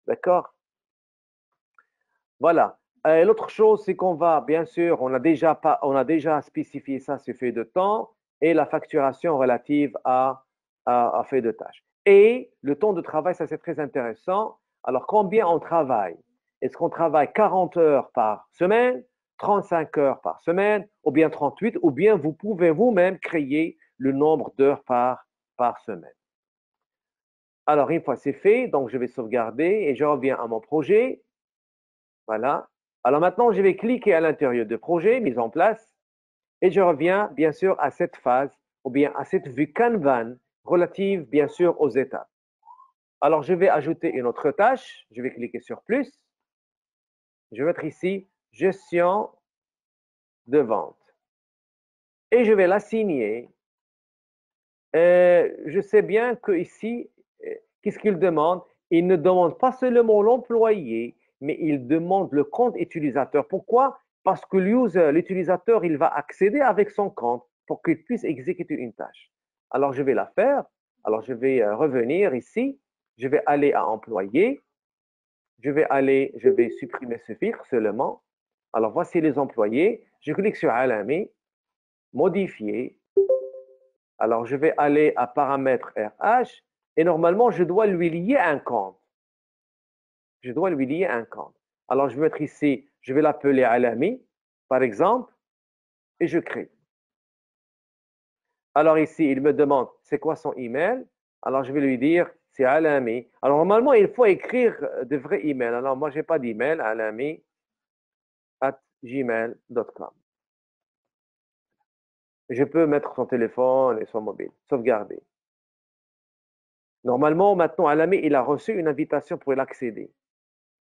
D'accord? Voilà. L'autre chose, c'est qu'on va, bien sûr, on a déjà spécifié ça, ce fait de temps, et la facturation relative à fait de tâche. Et le temps de travail, ça c'est très intéressant. Alors, combien on travaille? Est-ce qu'on travaille 40 heures par semaine, 35 heures par semaine, ou bien 38, ou bien vous pouvez vous-même créer le nombre d'heures par semaine. Alors, une fois c'est fait, donc je vais sauvegarder et je reviens à mon projet. Voilà. Alors maintenant, je vais cliquer à l'intérieur de projet, mise en place, et je reviens bien sûr à cette phase ou bien à cette vue Kanban relative bien sûr aux étapes. Alors, je vais ajouter une autre tâche. Je vais cliquer sur plus. Je vais mettre ici gestion de vente. Et je vais l'assigner. Je sais bien que ici, qu'est-ce qu'il demande? Il ne demande pas seulement l'employé, mais il demande le compte utilisateur. Pourquoi? Parce que l'user, l'utilisateur, il va accéder avec son compte pour qu'il puisse exécuter une tâche. Alors, je vais la faire. Alors, je vais revenir ici. Je vais aller à employé. Je vais supprimer ce filtre seulement. Alors, voici les employés. Je clique sur Alami, modifier. Alors, je vais aller à paramètres RH et normalement, je dois lui lier un compte. Je dois lui lier un compte. Alors, je vais mettre ici, je vais l'appeler Alami, par exemple, et je crée. Alors ici, il me demande c'est quoi son email. Alors, je vais lui dire c'est Alami. Alors, normalement, il faut écrire de vrais emails. Alors, moi, je n'ai pas d'email, alami@gmail.com. Je peux mettre son téléphone et son mobile, sauvegarder. Normalement, maintenant, Alami, il a reçu une invitation pour y accéder.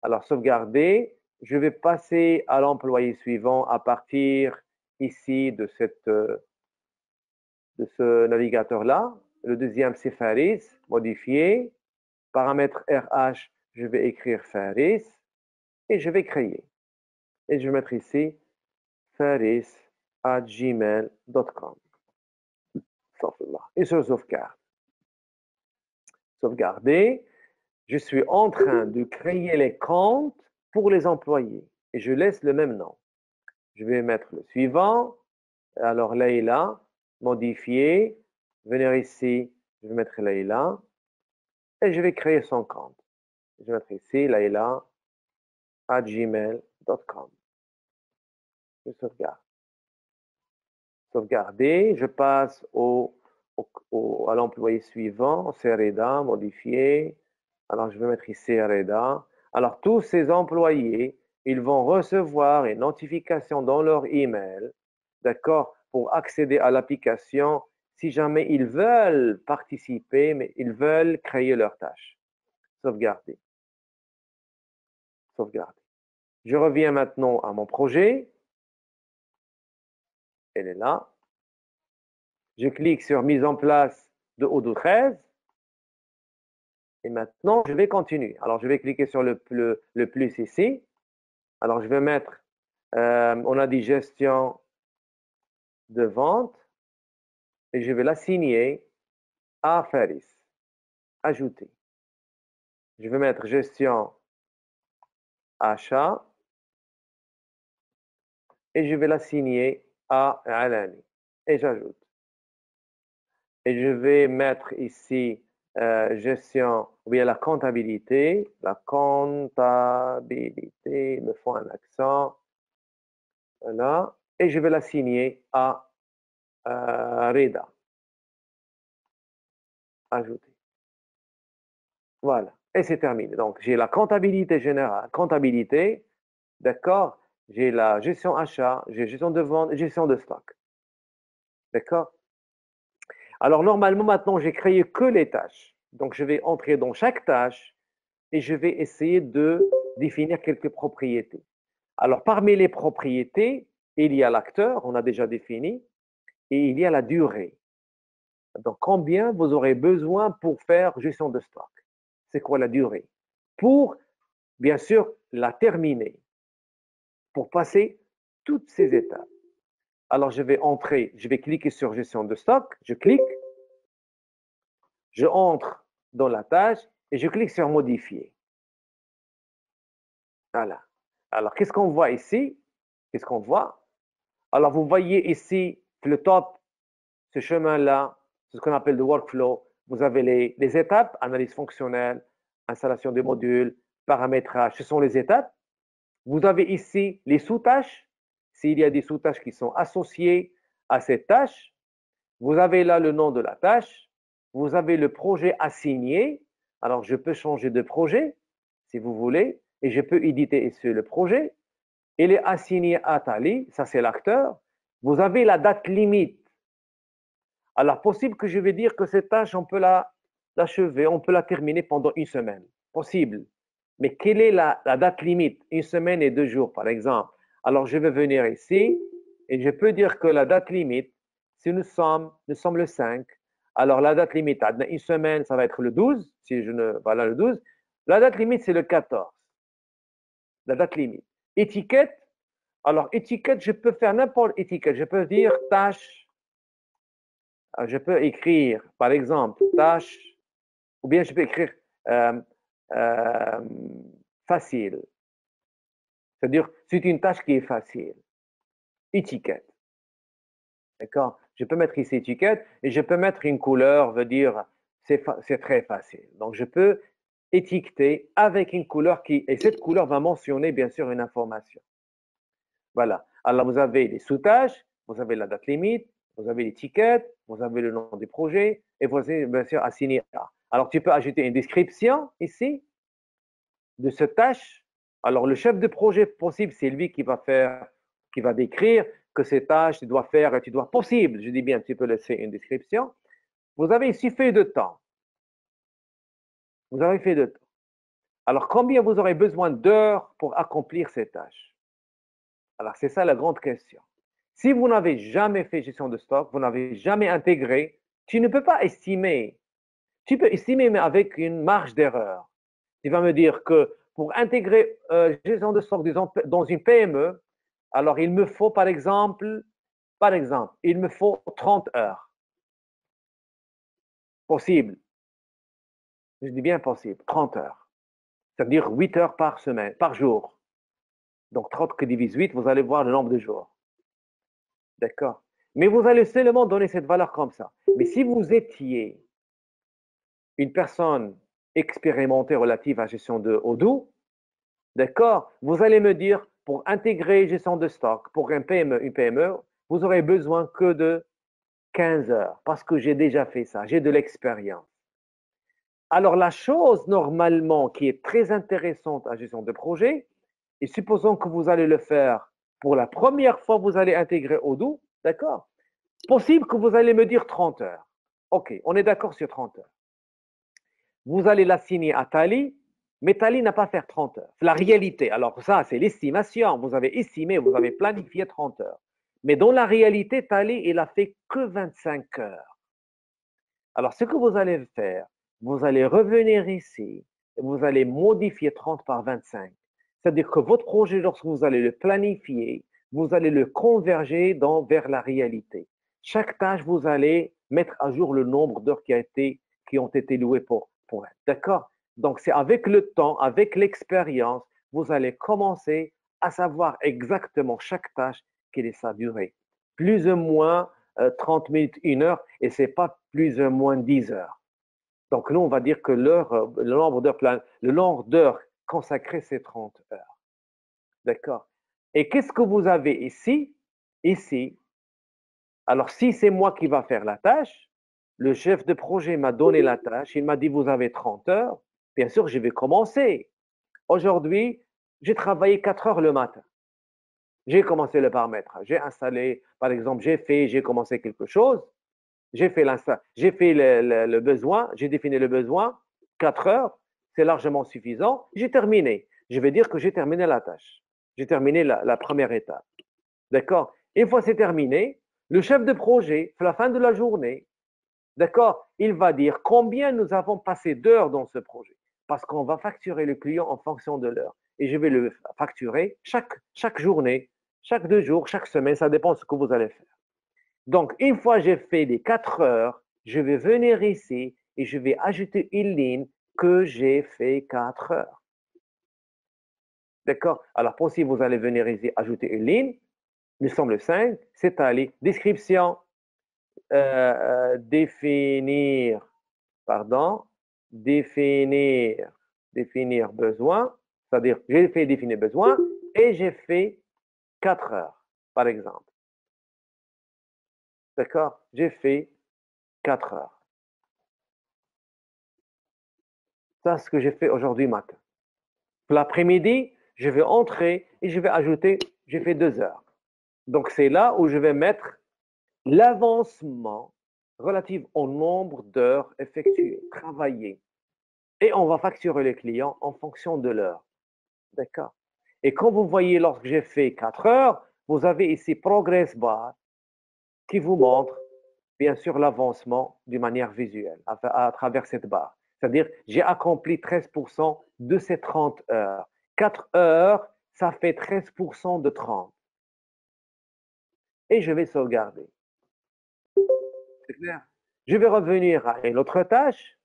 Alors, sauvegarder, je vais passer à l'employé suivant à partir ici de ce navigateur-là. Le deuxième, c'est Faris, modifier. Paramètre RH, je vais écrire Faris et je vais créer. Et je vais mettre ici faris@gmail.com. Et sur sauvegarde. Sauvegarder. Je suis en train de créer les comptes pour les employés et je laisse le même nom. Je vais mettre le suivant. Alors, Leïla, modifier, venir ici, je vais mettre Leïla et je vais créer son compte. Je vais mettre ici leïla@gmail.com. Je sauvegarde. Sauvegarder, je passe à l'employé suivant, c'est Reda, modifier. Alors, je vais mettre ici Reda. Alors, tous ces employés, ils vont recevoir une notification dans leur email, d'accord, pour accéder à l'application si jamais ils veulent participer, mais ils veulent créer leur tâche. Sauvegarder. Sauvegarder. Je reviens maintenant à mon projet. Elle est là. Je clique sur mise en place de Odoo 13. Et maintenant, je vais continuer. Alors, je vais cliquer sur le plus ici. Alors, je vais mettre, on a dit gestion de vente et je vais l'assigner à Faris. ajouter. Je vais mettre gestion achat et je vais l'assigner à Alani. Et j'ajoute. Et je vais mettre ici gestion, ou bien la comptabilité. La comptabilité, il me faut un accent. Voilà. Et je vais l'assigner à Reda. Ajouter. Voilà. Et c'est terminé. Donc, j'ai la comptabilité générale. Comptabilité, d'accord? J'ai la gestion achat, j'ai gestion de vente et gestion de stock. D'accord? Alors, normalement, maintenant, j'ai créé que les tâches. Donc, je vais entrer dans chaque tâche et je vais essayer de définir quelques propriétés. Alors, parmi les propriétés, il y a l'acteur, on a déjà défini, et il y a la durée. Donc, combien vous aurez besoin pour faire gestion de stock? C'est quoi la durée? Pour, bien sûr, la terminer, pour passer toutes ces étapes. Alors, je vais entrer, je vais cliquer sur gestion de stock, je clique, je entre dans la tâche et je clique sur modifier. Voilà. Alors, qu'est-ce qu'on voit ici? Qu'est-ce qu'on voit? Alors, vous voyez ici, le top, ce chemin-là, c'est ce qu'on appelle le workflow. Vous avez les étapes, analyse fonctionnelle, installation des modules, paramétrage, ce sont les étapes. Vous avez ici les sous-tâches, s'il y a des sous-tâches qui sont associées à cette tâche. Vous avez là le nom de la tâche. Vous avez le projet assigné. Alors, je peux changer de projet, si vous voulez, et je peux éditer ici le projet. Il est assigné à Tali, ça c'est l'acteur. Vous avez la date limite. Alors, possible que je vais dire que cette tâche, on peut l'achever, on peut la terminer pendant une semaine. Possible. Mais quelle est la date limite? Une semaine et 2 jours, par exemple. Alors, je vais venir ici et je peux dire que la date limite, si nous sommes le 5, alors la date limite, une semaine, ça va être le 12, si je ne, voilà le 12. La date limite, c'est le 14. La date limite. Étiquette, alors étiquette, je peux faire n'importe étiquette. Je peux dire tâche, je peux écrire, par exemple, tâche, ou bien je peux écrire euh, euh, facile. C'est-à-dire, c'est une tâche qui est facile. Étiquette. D'accord? Je peux mettre ici étiquette et je peux mettre une couleur, veut dire c'est très facile. Donc, je peux étiqueter avec une couleur et cette couleur va mentionner bien sûr une information. Voilà. Alors, vous avez les sous-tâches, vous avez la date limite, vous avez l'étiquette, vous avez le nom du projet et vous avez bien sûr assigné A. Alors, tu peux ajouter une description ici de cette tâche. Alors, le chef de projet possible, c'est lui qui va décrire que ces tâches, tu dois faire, tu dois, possible, je dis bien, tu peux laisser une description. Vous avez ici fait de temps. Vous avez fait de temps. Alors, combien vous aurez besoin d'heures pour accomplir ces tâches? Alors, c'est ça la grande question. Si vous n'avez jamais fait gestion de stock, vous n'avez jamais intégré, tu ne peux pas estimer. Tu peux estimer, mais avec une marge d'erreur. Tu vas me dire que pour intégrer gestion de stock dans une PME, alors il me faut par exemple, il me faut 30 heures. Possible. Je dis bien possible, 30 heures. C'est-à-dire 8 heures par semaine, par jour. Donc 30 que divise 8, vous allez voir le nombre de jours. D'accord? Mais vous allez seulement donner cette valeur comme ça. Mais si vous étiez une personne expérimentée relative à la gestion de Odoo, d'accord, vous allez me dire, pour intégrer gestion de stock, pour une PME, vous aurez besoin que de 15 heures, parce que j'ai déjà fait ça, j'ai de l'expérience. Alors, la chose, normalement, qui est très intéressante à gestion de projet, et supposons que vous allez le faire pour la première fois, vous allez intégrer Odoo, d'accord? Possible que vous allez me dire 30 heures. OK, on est d'accord sur 30 heures. Vous allez l'assigner à Tali, mais Tali n'a pas fait 30 heures. C'est la réalité. Alors ça, c'est l'estimation. Vous avez estimé, vous avez planifié 30 heures. Mais dans la réalité, Tali, il a fait que 25 heures. Alors, ce que vous allez faire, vous allez revenir ici et vous allez modifier 30 par 25. C'est-à-dire que votre projet, lorsque vous allez le planifier, vous allez le converger vers la réalité. Chaque tâche, vous allez mettre à jour le nombre d'heures qui ont été louées pour pour elle. D'accord? Donc, c'est avec le temps, avec l'expérience, vous allez commencer à savoir exactement chaque tâche, quelle est sa durée. Plus ou moins 30 minutes, 1 heure, et ce n'est pas plus ou moins 10 heures. Donc, nous, on va dire que le nombre d'heures consacrées, c'est 30 heures. D'accord? Et qu'est-ce que vous avez ici? Ici, alors si c'est moi qui va faire la tâche, le chef de projet m'a donné la tâche, il m'a dit vous avez 30 heures, bien sûr, je vais commencer. Aujourd'hui, j'ai travaillé 4 heures le matin. J'ai commencé le paramétrage, j'ai installé, par exemple, j'ai commencé quelque chose, j'ai fait le besoin, j'ai défini le besoin, 4 heures, c'est largement suffisant, j'ai terminé. Je vais dire que j'ai terminé la tâche. J'ai terminé la première étape. D'accord? Une fois c'est terminé, le chef de projet, à la fin de la journée, d'accord, il va dire combien nous avons passé d'heures dans ce projet. Parce qu'on va facturer le client en fonction de l'heure. Et je vais le facturer chaque journée, chaque 2 jours, chaque semaine, ça dépend de ce que vous allez faire. Donc, une fois j'ai fait les 4 heures, je vais venir ici et je vais ajouter une ligne que j'ai fait 4 heures. D'accord? Alors, pour si vous allez venir ici ajouter une ligne, nous sommes le 5, c'est allé. Description, définir, pardon, définir besoin, c'est-à-dire j'ai fait définir besoin et j'ai fait 4 heures, par exemple. D'accord? J'ai fait 4 heures. Ça, c'est ce que j'ai fait aujourd'hui matin. L'après-midi, je vais entrer et je vais ajouter, j'ai fait 2 heures. Donc, c'est là où je vais mettre l'avancement relatif au nombre d'heures effectuées, travaillées. Et on va facturer les clients en fonction de l'heure. D'accord? Et quand vous voyez, lorsque j'ai fait 4 heures, vous avez ici Progress Bar qui vous montre, bien sûr, l'avancement d'une manière visuelle à travers cette barre. C'est-à-dire, j'ai accompli 13% de ces 30 heures. 4 heures, ça fait 13% de 30. Et je vais sauvegarder. C'est clair? Je vais revenir à une autre tâche.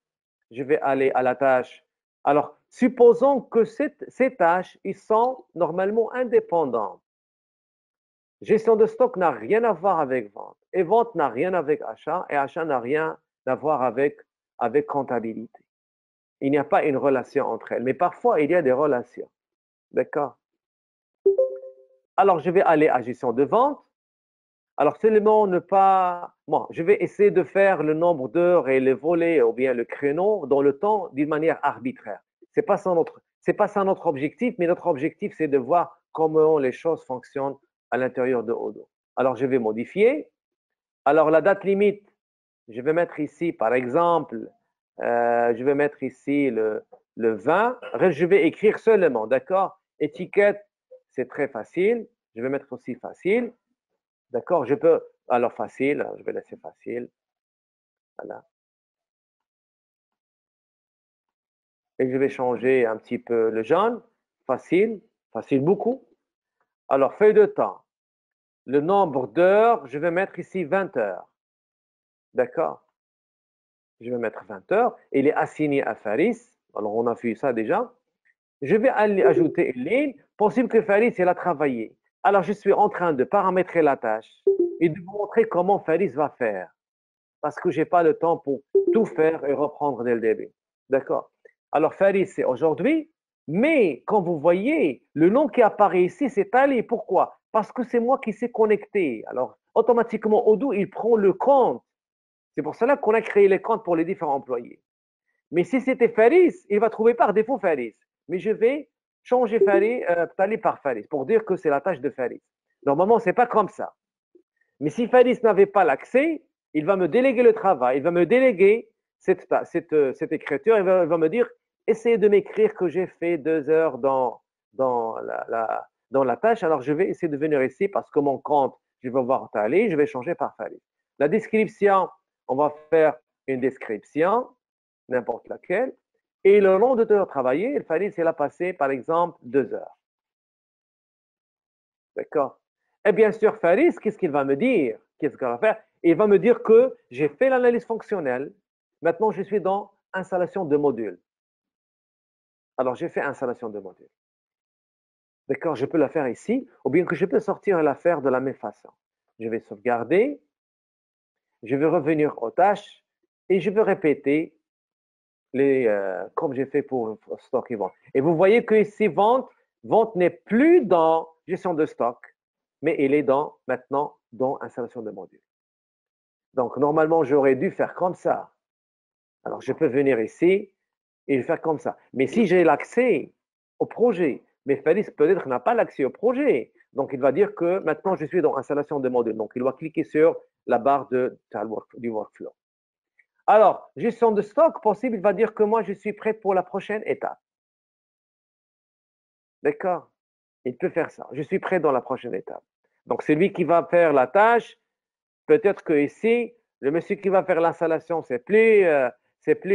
Je vais aller à la tâche. Alors, supposons que ces tâches, ils sont normalement indépendantes. Gestion de stock n'a rien à voir avec vente. Et vente n'a rien avec achat. Et achat n'a rien à voir avec comptabilité. Il n'y a pas une relation entre elles. Mais parfois, il y a des relations. D'accord? Alors, je vais aller à gestion de vente. Alors, seulement ne pas... Bon, je vais essayer de faire le nombre d'heures et les volets ou bien le créneau dans le temps d'une manière arbitraire. C'est pas ça notre objectif, mais notre objectif, c'est de voir comment les choses fonctionnent à l'intérieur de Odoo. Alors, je vais modifier. Alors, la date limite, je vais mettre ici, par exemple, je vais mettre ici le 20. Je vais écrire seulement, d'accord? Étiquette, c'est très facile. Je vais mettre aussi facile. D'accord? Je peux. Alors, facile, je vais laisser facile. Voilà. Et je vais changer un petit peu le jaune. Facile, facile beaucoup. Alors, feuille de temps. Le nombre d'heures, je vais mettre ici 20 heures. D'accord? Je vais mettre 20 heures. Il est assigné à Faris. Alors, on a vu ça déjà. Je vais aller ajouter une ligne. Possible que Faris, il a travaillé. Alors, je suis en train de paramétrer la tâche et de vous montrer comment Faris va faire. Parce que je n'ai pas le temps pour tout faire et reprendre dès le début. D'accord? Alors, Faris, c'est aujourd'hui. Mais, quand vous voyez, le nom qui apparaît ici, c'est Ali. Pourquoi? Parce que c'est moi qui s'est connecté. Alors, automatiquement, Odoo, il prend le compte. C'est pour cela qu'on a créé les comptes pour les différents employés. Mais si c'était Faris, il va trouver par défaut Faris. Mais je vais changer Tali par Faris pour dire que c'est la tâche de Faris. Normalement, ce n'est pas comme ça. Mais si Faris n'avait pas l'accès, il va me déléguer le travail, il va me déléguer cette écriture, il va me dire, essayez de m'écrire que j'ai fait 2 heures dans la tâche, alors je vais essayer de venir ici parce que mon compte, je vais voir Tali, je vais changer par Faris. La description, on va faire une description, n'importe laquelle, et le nombre d'heures travaillées, il fallait, c'est là passé, par exemple, 2 heures. D'accord? Et bien sûr, Faris, qu'est-ce qu'il va me dire? Qu'est-ce qu'il va faire? Il va me dire que j'ai fait l'analyse fonctionnelle. Maintenant, je suis dans installation de module. Alors, j'ai fait installation de module. D'accord, je peux la faire ici, ou bien que je peux sortir et la faire de la même façon. Je vais sauvegarder, je vais revenir aux tâches et je vais répéter comme j'ai fait pour stock et vente. Et vous voyez que ici, vente n'est plus dans gestion de stock, mais elle est maintenant dans installation de module. Donc, normalement, j'aurais dû faire comme ça. Alors, je peux venir ici et le faire comme ça. Mais si j'ai l'accès au projet, mais Félix peut-être n'a pas l'accès au projet, donc il va dire que maintenant, je suis dans installation de module. Donc, il doit cliquer sur la barre du workflow. Alors, gestion de stock possible, il va dire que moi, je suis prêt pour la prochaine étape. D'accord? Il peut faire ça. Je suis prêt dans la prochaine étape. Donc, c'est lui qui va faire la tâche. Peut-être que ici, le monsieur qui va faire l'installation, c'est plus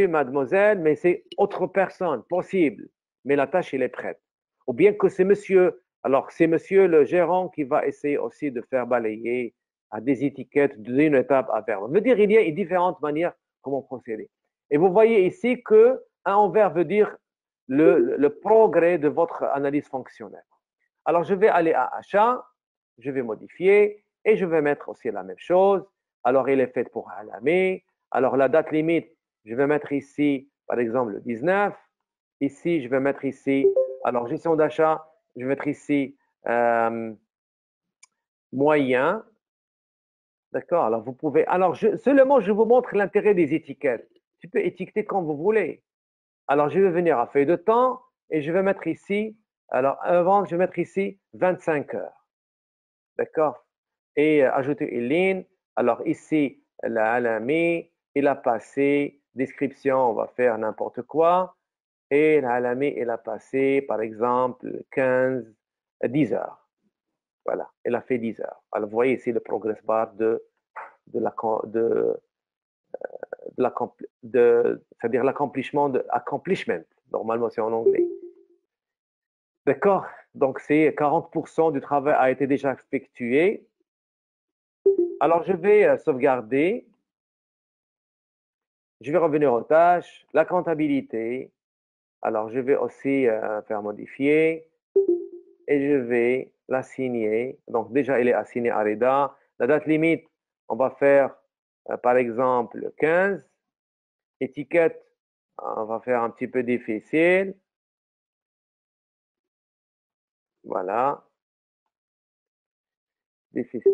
mademoiselle, mais c'est autre personne, possible. Mais la tâche, elle est prête. Ou bien que c'est monsieur, alors c'est monsieur le gérant qui va essayer aussi de faire balayer à des étiquettes d'une étape à vers l'autre. Veut dire, il y a différentes manières comment procéder. Et vous voyez ici que un envers veut dire le progrès de votre analyse fonctionnelle. Alors, je vais aller à achat, je vais modifier et je vais mettre aussi la même chose. Alors, il est fait pour Alamé. Alors, la date limite, je vais mettre ici, par exemple, le 19. Ici, je vais mettre ici, alors, gestion d'achat, je vais mettre ici moyen. D'accord? Alors, vous pouvez. Alors, seulement, je vous montre l'intérêt des étiquettes. Tu peux étiqueter quand vous voulez. Alors, je vais venir à feuille de temps et je vais mettre ici, alors, avant, je vais mettre ici 25 heures. D'accord? Et ajouter une ligne. Alors, ici, la alamé, il a passé, description, on va faire n'importe quoi. Et la alamé, il a passé, par exemple, 10 heures. Voilà, elle a fait 10 heures. Alors, vous voyez ici le progress bar c'est-à-dire l'accomplissement accomplishment. Normalement, c'est en anglais. D'accord? Donc, c'est 40% du travail a été déjà effectué. Alors, je vais sauvegarder. Je vais revenir aux tâches. La comptabilité. Alors, je vais aussi faire modifier. Et je vais l'assigner. Donc, déjà, il est assigné à Reda. La date limite, on va faire, par exemple, 15. Étiquette, on va faire un petit peu difficile. Voilà. Difficile.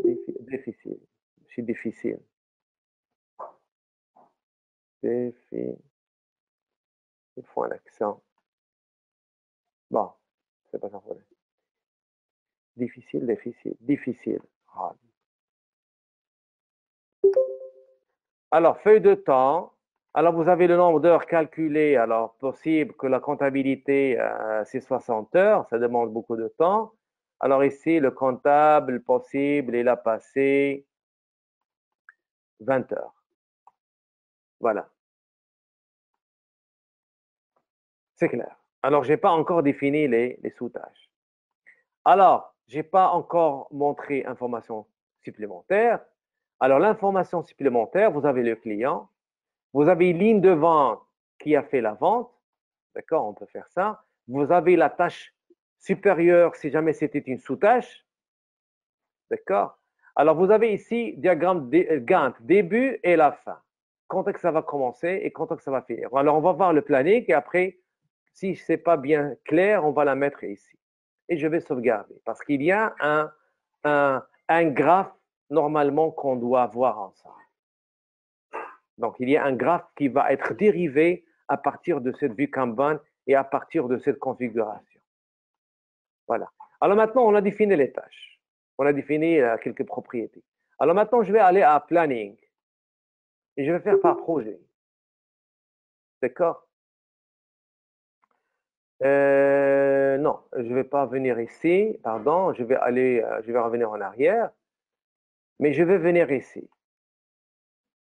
C'est difficile. Il faut un accent. Bon, c'est pas un problème. Difficile. Ah. Alors, feuille de temps. Alors, vous avez le nombre d'heures calculées. Alors, possible que la comptabilité, c'est 60 heures. Ça demande beaucoup de temps. Alors, ici, le comptable possible, il a passé 20 heures. Voilà. C'est clair. Alors, je n'ai pas encore défini les sous-tâches. Alors, je n'ai pas encore montré information supplémentaire. Alors, l'information supplémentaire, vous avez le client, vous avez une ligne de vente qui a fait la vente. D'accord, on peut faire ça. Vous avez la tâche supérieure si jamais c'était une sous-tâche. D'accord? Alors, vous avez ici diagramme Gantt, début et la fin. Quand est-ce que ça va commencer et quand est-ce que ça va finir. Alors, on va voir le planning et après, si ce n'est pas bien clair, on va la mettre ici. Et je vais sauvegarder parce qu'il y a un graphe normalement qu'on doit voir ensemble. Donc, il y a un graphe qui va être dérivé à partir de cette vue Kanban et à partir de cette configuration. Voilà. Alors maintenant, on a défini les tâches. On a défini quelques propriétés. Alors maintenant, je vais aller à Planning. Et je vais faire par projet. D'accord? Non, je ne vais pas venir ici. Pardon, je vais revenir en arrière. Mais je vais venir ici.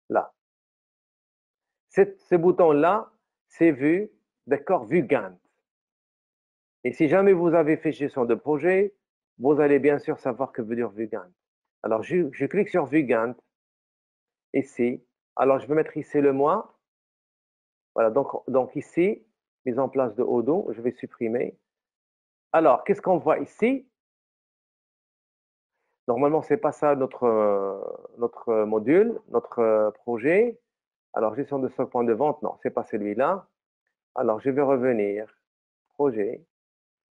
Là. Ce bouton-là, c'est vue, d'accord, vue Gantt. Et si jamais vous avez fait gestion de projet, vous allez bien sûr savoir que veut dire vue Gantt. Alors, je clique sur vue Gantt, ici. Alors, je vais mettre ici le mois. Voilà, donc ici, mise en place de Odoo, je vais supprimer. Alors, qu'est-ce qu'on voit ici? Normalement, ce n'est pas ça notre module, notre projet. Alors, gestion de stock point de vente, non, ce n'est pas celui-là. Alors, je vais revenir, projet,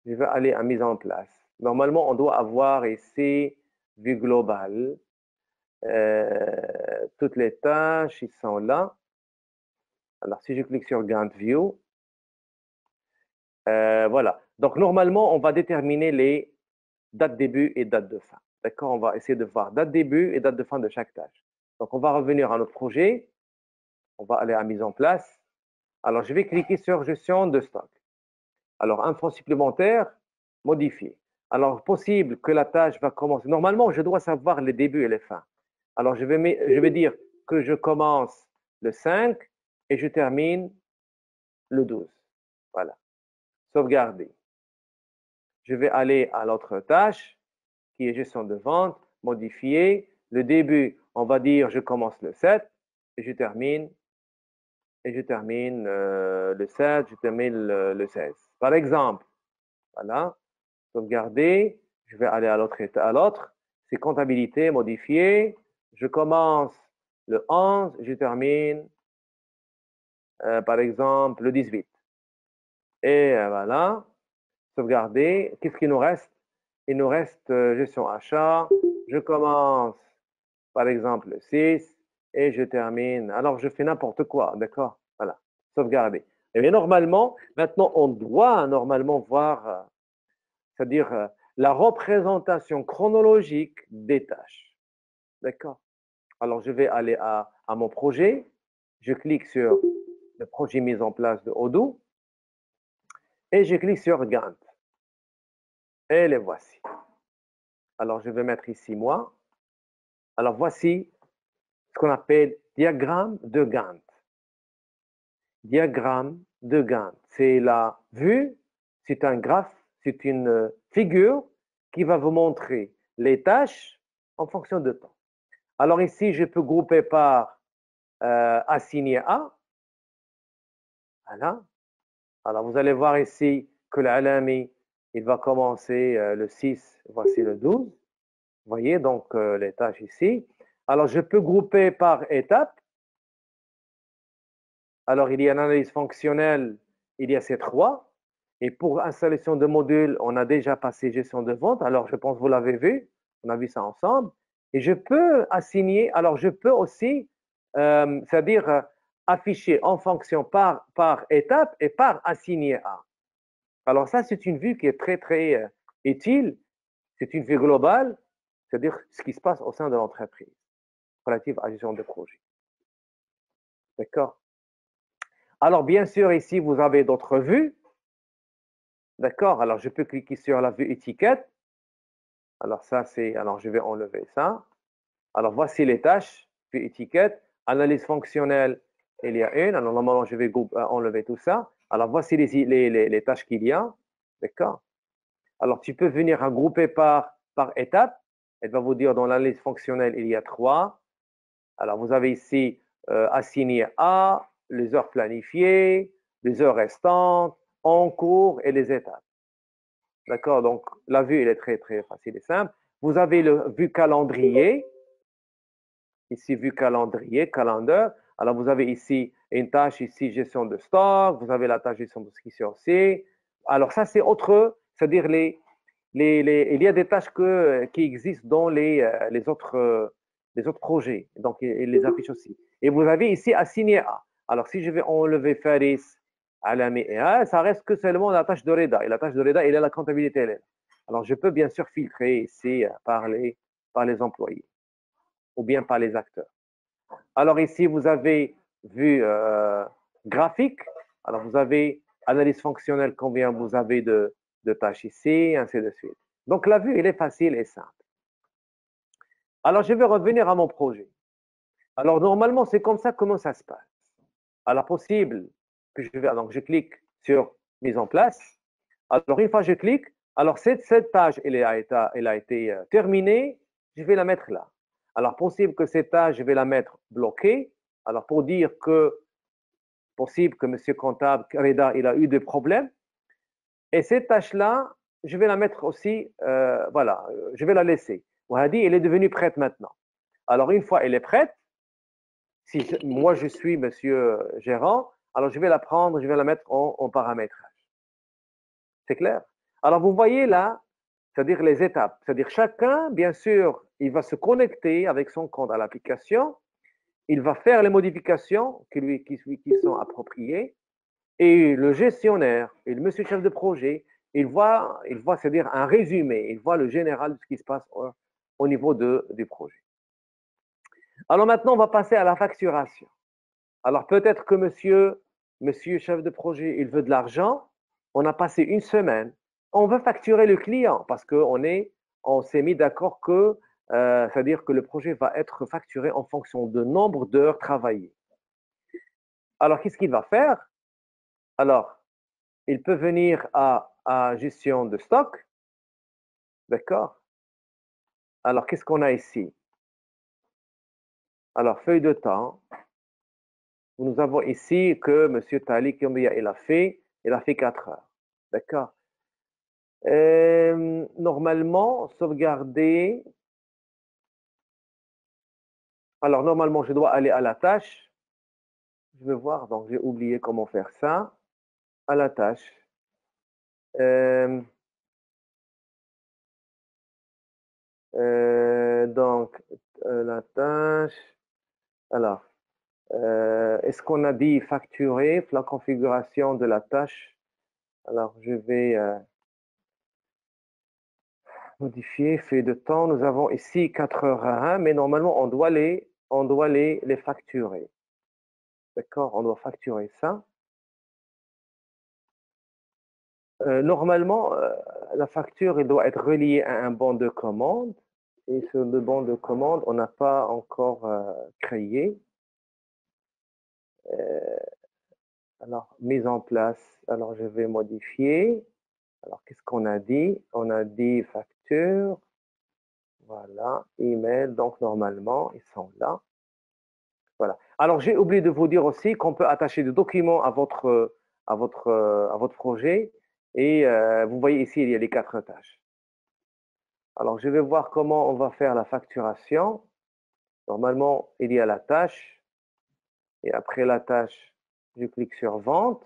je vais aller à mise en place. Normalement, on doit avoir ici vue globale. Toutes les tâches, ils sont là. Alors, si je clique sur Gantt View, voilà. Donc, normalement, on va déterminer les dates début et date de fin. D'accord? On va essayer de voir date début et date de fin de chaque tâche. Donc, on va revenir à notre projet. On va aller à mise en place. Alors, je vais cliquer sur gestion de stock. Alors, info supplémentaire, modifier. Alors, possible que la tâche va commencer. Normalement, je dois savoir les débuts et les fins. Alors, je vais dire que je commence le 5 et je termine le 12. Voilà. Sauvegarder. Je vais aller à l'autre tâche qui est gestion de vente, modifier. Le début, on va dire je commence le 7 et je termine le 7, je termine le 16. Par exemple, voilà, sauvegarder, je vais aller à l'autre, c'est comptabilité, modifier, je commence le 11, je termine par exemple le 18. Et voilà, sauvegarder, qu'est-ce qu'il nous reste? Il nous reste gestion achat, je commence par exemple le 6 et je termine. Alors je fais n'importe quoi, d'accord? Voilà, sauvegarder. Et bien normalement, maintenant on doit normalement voir, c'est-à-dire la représentation chronologique des tâches. D'accord? Alors je vais aller à mon projet, je clique sur le projet mis en place de Odoo et je clique sur Gantt. Et les voici. Alors je vais mettre ici moi. Alors voici ce qu'on appelle diagramme de Gantt. Diagramme de Gantt. C'est la vue, c'est un graphe, c'est une figure qui va vous montrer les tâches en fonction de temps. Alors ici, je peux grouper par assigné à. Voilà. Alors vous allez voir ici que l'alami, il va commencer le 6, voici le 12. Vous voyez donc les tâches ici. Alors je peux grouper par étape. Alors, il y a une analyse fonctionnelle, il y a ces trois. Et pour installation de modules, on a déjà passé gestion de vente. Alors, je pense que vous l'avez vu. On a vu ça ensemble. Et je peux assigner, alors je peux aussi, c'est-à-dire afficher en fonction par étape et par assigné à. Alors, ça, c'est une vue qui est très, très utile. C'est une vue globale, c'est-à-dire ce qui se passe au sein de l'entreprise relative à la gestion de projet. D'accord? Alors, bien sûr, ici, vous avez d'autres vues. D'accord? Alors, je peux cliquer sur la vue étiquette. Alors, ça, c'est. Alors, je vais enlever ça. Alors, voici les tâches. Vue étiquette. Analyse fonctionnelle, il y a une. Alors, normalement, je vais enlever tout ça. Alors, voici les tâches qu'il y a. D'accord? Alors, tu peux venir regrouper par étape. Elle va vous dire dans l'analyse fonctionnelle, il y a trois. Alors, vous avez ici assigné à, les heures planifiées, les heures restantes, en cours et les étapes. D'accord? Donc, la vue, elle est très, très facile et simple. Vous avez le vue calendrier. Ici, vue calendrier, calendar. Alors, vous avez ici une tâche, ici, gestion de stock. Vous avez la tâche gestion de ski sur C. Alors, ça, c'est autre, c'est-à-dire il y a des tâches qui existent dans les autres projets. Donc, ils les affichent aussi. Et vous avez ici assigné à. Alors, si je vais enlever Faris, Alami et A, ça reste que seulement la tâche de Reda. Et la tâche de Reda, elle est la comptabilité. Elle est là. Alors, je peux bien sûr filtrer ici par les employés ou bien par les acteurs. Alors, ici, vous avez vue graphique. Alors, vous avez analyse fonctionnelle, combien vous avez de tâches ici, ainsi de suite. Donc, la vue, elle est facile et simple. Alors, je vais revenir à mon projet. Alors, normalement, c'est comme ça, comment ça se passe. Alors, possible que donc, je clique sur mise en place. Alors, une fois que je clique, alors cette tâche, elle a été terminée, je vais la mettre là. Alors, possible que cette tâche, je vais la mettre bloquée. Alors, pour dire que possible que monsieur comptable, Reda, il a eu des problèmes. Et cette tâche-là, je vais la mettre aussi, voilà, je vais la laisser. Wahadi, elle est devenue prête maintenant. Alors, une fois elle est prête, si moi je suis monsieur gérant, alors je vais la prendre, je vais la mettre en paramétrage. C'est clair? Alors, vous voyez là, c'est-à-dire les étapes. C'est-à-dire chacun, bien sûr, il va se connecter avec son compte à l'application, il va faire les modifications qui sont appropriées, et le gestionnaire et le monsieur chef de projet, il voit c'est-à-dire un résumé, il voit le général de ce qui se passe au niveau du projet. Alors maintenant, on va passer à la facturation. Alors peut-être que monsieur chef de projet, il veut de l'argent. On a passé une semaine. On veut facturer le client parce on s'est mis d'accord que, c'est-à-dire que le projet va être facturé en fonction de nombre d'heures travaillées. Alors qu'est-ce qu'il va faire? Alors, il peut venir à gestion de stock. D'accord? Alors qu'est-ce qu'on a ici? Alors, feuille de temps. Nous avons ici que M. Tali Kimbia, il a fait 4 heures. D'accord? Normalement, sauvegarder. Alors, normalement, je dois aller à la tâche. Je vais voir, donc j'ai oublié comment faire ça. À la tâche. Donc, la tâche. Alors, est-ce qu'on a dit facturer la configuration de la tâche? Alors, je vais modifier feuille de temps. Nous avons ici 4 heures à 1, mais normalement, on doit les facturer. D'accord? On doit facturer ça. Normalement, la facture elle doit être reliée à un bon de commande. Et sur le bon de commande, on n'a pas encore créé. Alors, mise en place. Alors, je vais modifier. Alors, qu'est-ce qu'on a dit? On a dit facture. Voilà, email. Donc, normalement, ils sont là. Voilà. Alors, j'ai oublié de vous dire aussi qu'on peut attacher des documents à votre projet. Et vous voyez ici, il y a les 4 tâches. Alors, je vais voir comment on va faire la facturation. Normalement, il y a la tâche. Et après la tâche, je clique sur vente.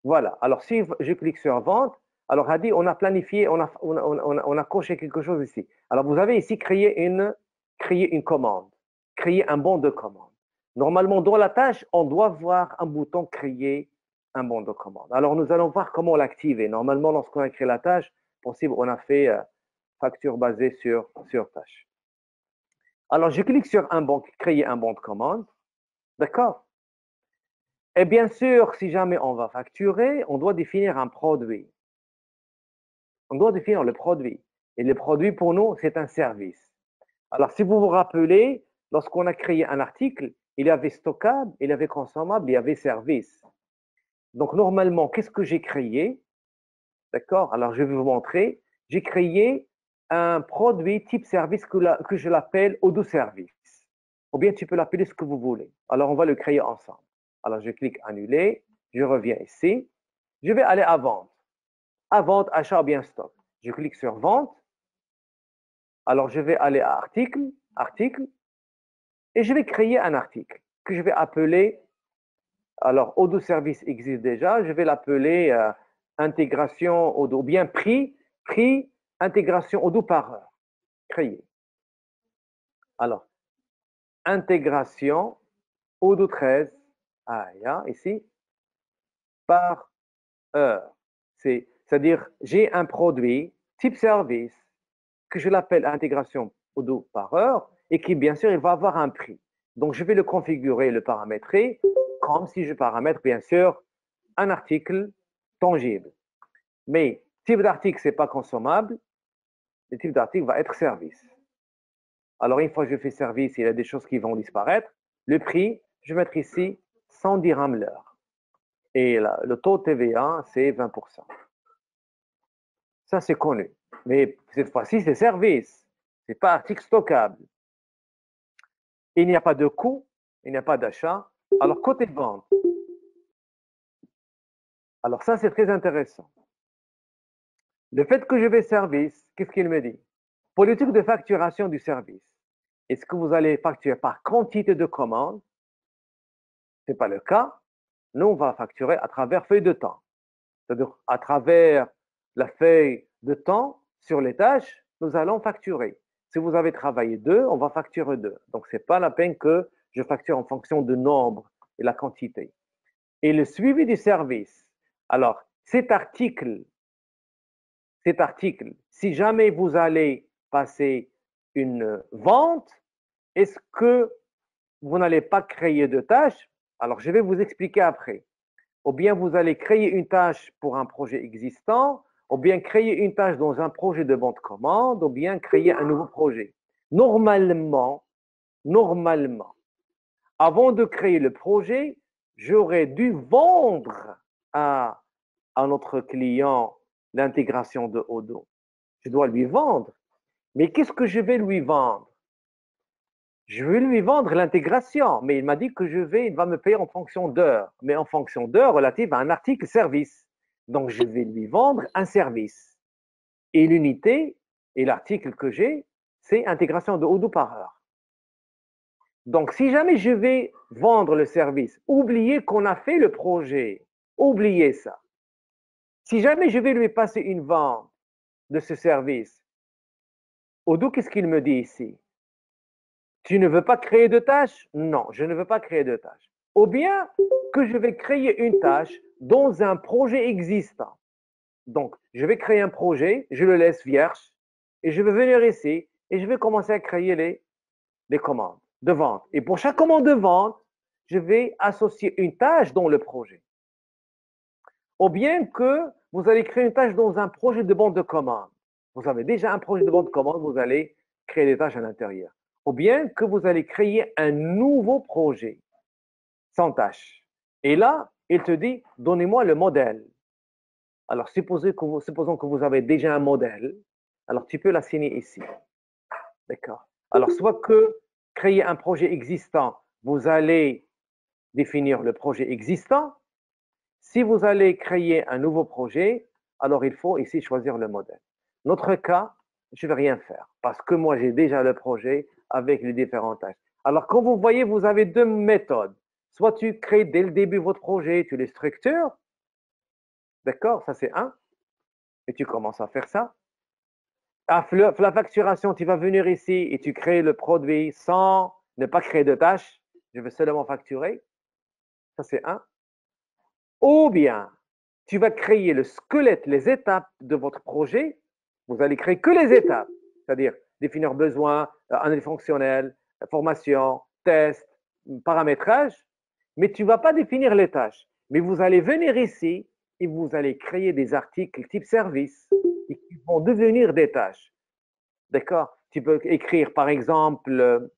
Voilà. Alors, si je clique sur vente, alors Hadi, on a planifié, on a coché quelque chose ici. Alors, vous avez ici créé une commande, créer un bon de commande. Normalement, dans la tâche, on doit voir un bouton créer un bon de commande. Alors, nous allons voir comment l'activer. Normalement, lorsqu'on a créé la tâche, possible, on a fait facture basée sur tâche. Alors, je clique sur un bon, créer un bon de commande. D'accord? Et bien sûr, si jamais on va facturer, on doit définir un produit. On doit définir le produit. Et le produit, pour nous, c'est un service. Alors, si vous vous rappelez, lorsqu'on a créé un article, il y avait stockable, il y avait consommable, il y avait service. Donc, normalement, qu'est-ce que j'ai créé? D'accord? Alors, je vais vous montrer. J'ai créé un produit type service que je l'appelle Odoo Service. Ou bien tu peux l'appeler ce que vous voulez. Alors, on va le créer ensemble. Alors, je clique annuler. Je reviens ici. Je vais aller à vente. À vente, achat ou bien stock. Je clique sur vente. Alors, je vais aller à article, et je vais créer un article que je vais appeler, alors Odoo Service existe déjà, je vais l'appeler intégration Odoo, ou bien prix, intégration Odoo par heure. Créer. Alors, intégration Odoo 13, ici, par heure. C'est-à-dire, j'ai un produit type service que je l'appelle intégration Odoo par heure et qui, bien sûr, il va avoir un prix. Donc, je vais le configurer, le paramétrer, comme si je paramètre, bien sûr, un article tangible. Mais type d'article, ce n'est pas consommable. Le type d'article va être service. Alors, une fois que je fais service, il y a des choses qui vont disparaître. Le prix, je vais mettre ici 100 dirhams l'heure. Et le taux de TVA, c'est 20%. Ça, c'est connu. Mais cette fois-ci, c'est service. Ce n'est pas article stockable. Il n'y a pas de coût, il n'y a pas d'achat. Alors, côté vente, Alors ça, c'est très intéressant. Le fait que je vais service, qu'est-ce qu'il me dit? Politique de facturation du service. Est-ce que vous allez facturer par quantité de commandes? Ce n'est pas le cas. Nous, on va facturer à travers feuille de temps. C'est-à-dire à travers la feuille de temps sur les tâches, nous allons facturer. Si vous avez travaillé 2, on va facturer 2. Donc, ce n'est pas la peine que je facture en fonction du nombre et la quantité. Et le suivi du service. Alors, cet article, si jamais vous allez passer une vente, est-ce que vous n'allez pas créer de tâches? Alors, je vais vous expliquer après. Ou bien vous allez créer une tâche pour un projet existant, ou bien créer une tâche dans un projet de vente commande, ou bien créer un nouveau projet. Normalement, avant de créer le projet, j'aurais dû vendre à, à notre client l'intégration de Odoo. Je dois lui vendre. Mais qu'est-ce que je vais lui vendre? Je vais lui vendre l'intégration, mais il m'a dit que il va me payer en fonction d'heures, mais en fonction d'heures relative à un article service. Donc, je vais lui vendre un service. Et l'unité et l'article que j'ai, c'est intégration de Odoo par heure. Donc, si jamais je vais vendre le service, oubliez qu'on a fait le projet. Oubliez ça. Si jamais je vais lui passer une vente de ce service, Odoo, qu'est-ce qu'il me dit ici? Tu ne veux pas créer de tâches? Non, je ne veux pas créer de tâches. Ou bien que je vais créer une tâche dans un projet existant. Donc, je vais créer un projet, je le laisse vierge, et je vais venir ici, et je vais commencer à créer les commandes de vente. Et pour chaque commande de vente, je vais associer une tâche dans le projet. Ou bien que vous allez créer une tâche dans un projet de banque de commande. Vous avez déjà un projet de banque de commande, vous allez créer des tâches à l'intérieur. Ou bien que vous allez créer un nouveau projet sans tâche. Et là, il te dit, donnez-moi le modèle. Alors, supposons que vous avez déjà un modèle, alors tu peux l'assigner ici. D'accord. Alors, soit que créer un projet existant, vous allez définir le projet existant. Si vous allez créer un nouveau projet, alors il faut ici choisir le modèle. Notre cas, je ne vais rien faire parce que moi, j'ai déjà le projet avec les différentes tâches. Alors, comme vous voyez, vous avez deux méthodes. Soit tu crées dès le début votre projet, tu les structures. D'accord, ça c'est un. Et tu commences à faire ça. À la facturation, tu vas venir ici et tu crées le produit sans ne pas créer de tâches. Je veux seulement facturer. Ça c'est un. Ou bien, tu vas créer le squelette, les étapes de votre projet. Vous allez créer que les étapes, c'est-à-dire définir besoin, analyse fonctionnelle, formation, test, paramétrage. Mais tu ne vas pas définir les tâches. Mais vous allez venir ici et vous allez créer des articles type service et qui vont devenir des tâches. D'accord? Tu peux écrire, par exemple,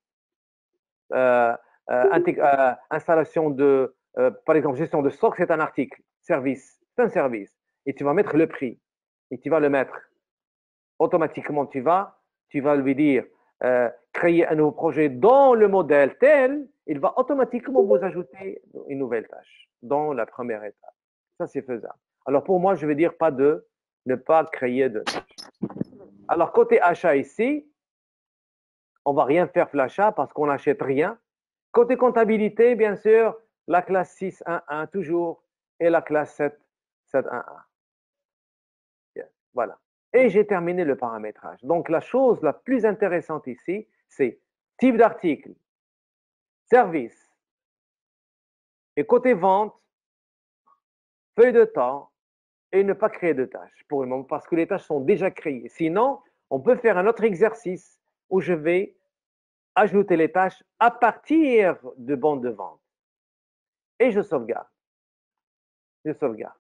installation de, par exemple, gestion de stock, c'est un article. Service, c'est un service. Et tu vas mettre le prix. Et tu vas le mettre. Automatiquement, tu vas lui dire, créer un nouveau projet dans le modèle tel, il va automatiquement vous ajouter une nouvelle tâche dans la première étape. Ça, c'est faisable. Alors, pour moi, je vais dire ne pas créer de tâches. Alors, côté achat ici, on ne va rien faire l'achat parce qu'on n'achète rien. Côté comptabilité, bien sûr, la classe 6.1.1 toujours et la classe 7.1.1. Voilà. Et j'ai terminé le paramétrage. Donc, la chose la plus intéressante ici, c'est type d'article, service. Et côté vente, feuille de temps et ne pas créer de tâches pour le moment parce que les tâches sont déjà créées. Sinon, on peut faire un autre exercice où je vais ajouter les tâches à partir de bande de vente. Et je sauvegarde. Je sauvegarde.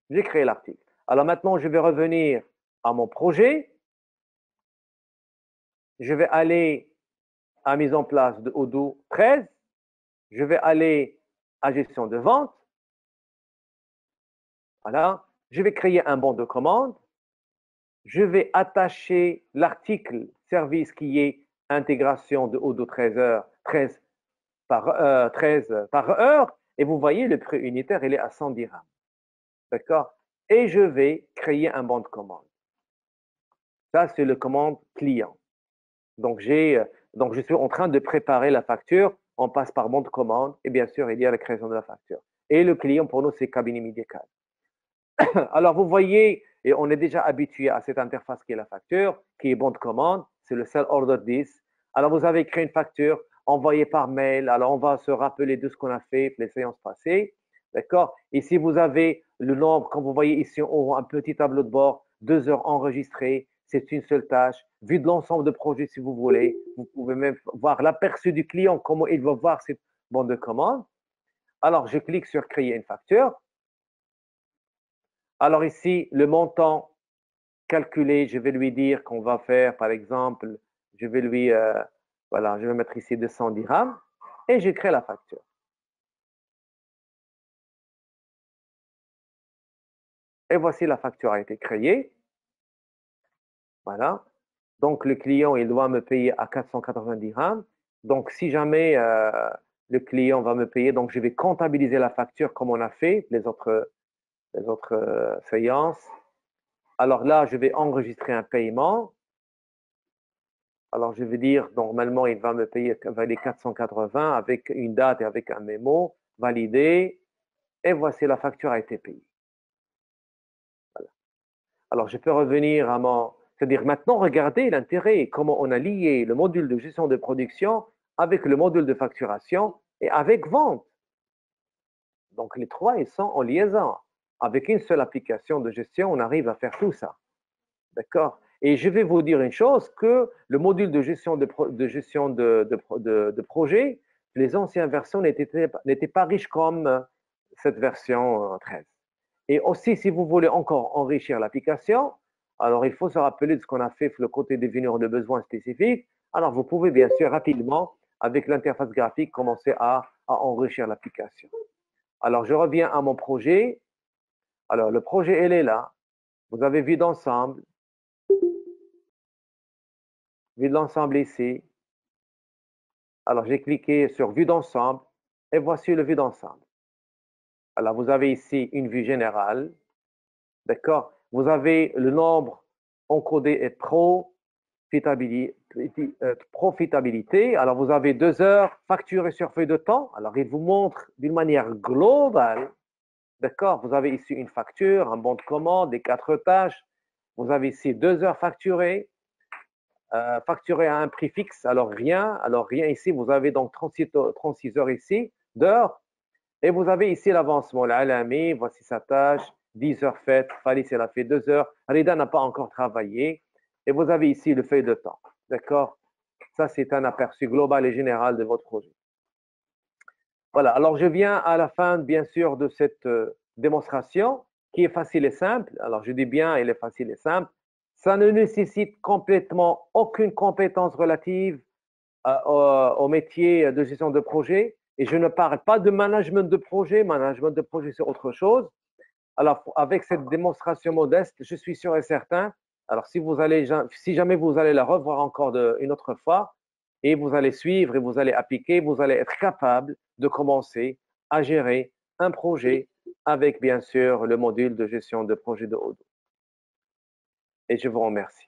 J'ai créé l'article. Alors maintenant, je vais revenir à mon projet. Je vais aller à mise en place de Odoo 13. Je vais aller à gestion de vente. Voilà. Je vais créer un bon de commande. Je vais attacher l'article service qui est intégration de Odoo 13 par heure. Et vous voyez, le prix unitaire, il est à 100 dirhams. D'accord? Et je vais créer un bon de commande. Ça, c'est le commande client. Donc, donc, je suis en train de préparer la facture. On passe par bon de commande et bien sûr, il y a la création de la facture. Et le client, pour nous, c'est cabinet médical. Alors, vous voyez, et on est déjà habitué à cette interface qui est la facture, qui est bon de commande, c'est le Sell Order 10. Alors, vous avez créé une facture envoyée par mail. Alors, on va se rappeler de ce qu'on a fait les séances passées. D'accord? Ici, vous avez le nombre, comme vous voyez ici en haut, un petit tableau de bord, 2 heures enregistrées. C'est une seule tâche. Vue de l'ensemble de projet, si vous voulez. Vous pouvez même voir l'aperçu du client, comment il va voir cette bande de commande. Alors, je clique sur créer une facture. Alors ici, le montant calculé, je vais lui dire qu'on va faire, par exemple, je vais lui, voilà, je vais mettre ici 200 dirhams et je crée la facture. Et voici la facture a été créée. Voilà. Donc, le client, il doit me payer à 480 dirhams. Donc, si jamais le client va me payer, donc je vais comptabiliser la facture comme on a fait les autres séances. Alors là, je vais enregistrer un paiement. Alors, je vais dire, normalement, il va me payer les 480 avec une date et avec un mémo validé. Et voici la facture a été payée. Voilà. Alors, je peux revenir à mon... C'est-à-dire, maintenant, regardez l'intérêt, comment on a lié le module de gestion de production avec le module de facturation et avec vente. Donc, les trois, ils sont en liaison. Avec une seule application de gestion, on arrive à faire tout ça. D'accord? Et je vais vous dire une chose, que le module de gestion de projet, les anciennes versions n'étaient pas riches comme cette version 13. Et aussi, si vous voulez encore enrichir l'application, alors il faut se rappeler de ce qu'on a fait sur le côté définir de besoins spécifiques. Alors, vous pouvez bien sûr rapidement, avec l'interface graphique, commencer à enrichir l'application. Alors, je reviens à mon projet. Alors, le projet, elle est là. Vous avez vu d'ensemble. Vue de l'ensemble ici. Alors, j'ai cliqué sur vue d'ensemble et voici le vue d'ensemble. Alors, vous avez ici une vue générale. D'accord? Vous avez le nombre encodé et profitabilité. Alors, vous avez 2 heures facturées sur feuille de temps. Alors, il vous montre d'une manière globale. D'accord? Vous avez ici une facture, un bon de commande, des 4 tâches. Vous avez ici 2 heures facturées. Facturé à un prix fixe, alors rien ici, vous avez donc 36 heures ici, d'heures, et vous avez ici l'avancement, l'alami, voici sa tâche, 10 heures faites, Falis, elle a fait 2 heures, Rida n'a pas encore travaillé, et vous avez ici le feuille de temps, d'accord? Ça, c'est un aperçu global et général de votre projet. Voilà, alors je viens à la fin, bien sûr, de cette démonstration, qui est facile et simple. Alors, je dis bien, elle est facile et simple. Ça ne nécessite complètement aucune compétence relative au métier de gestion de projet. Et je ne parle pas de management de projet. Management de projet, c'est autre chose. Alors, avec cette démonstration modeste, je suis sûr et certain. Alors, si jamais vous allez la revoir encore une autre fois, et vous allez suivre et vous allez appliquer, vous allez être capable de commencer à gérer un projet avec, bien sûr, le module de gestion de projet de Odoo. Et je vous remercie.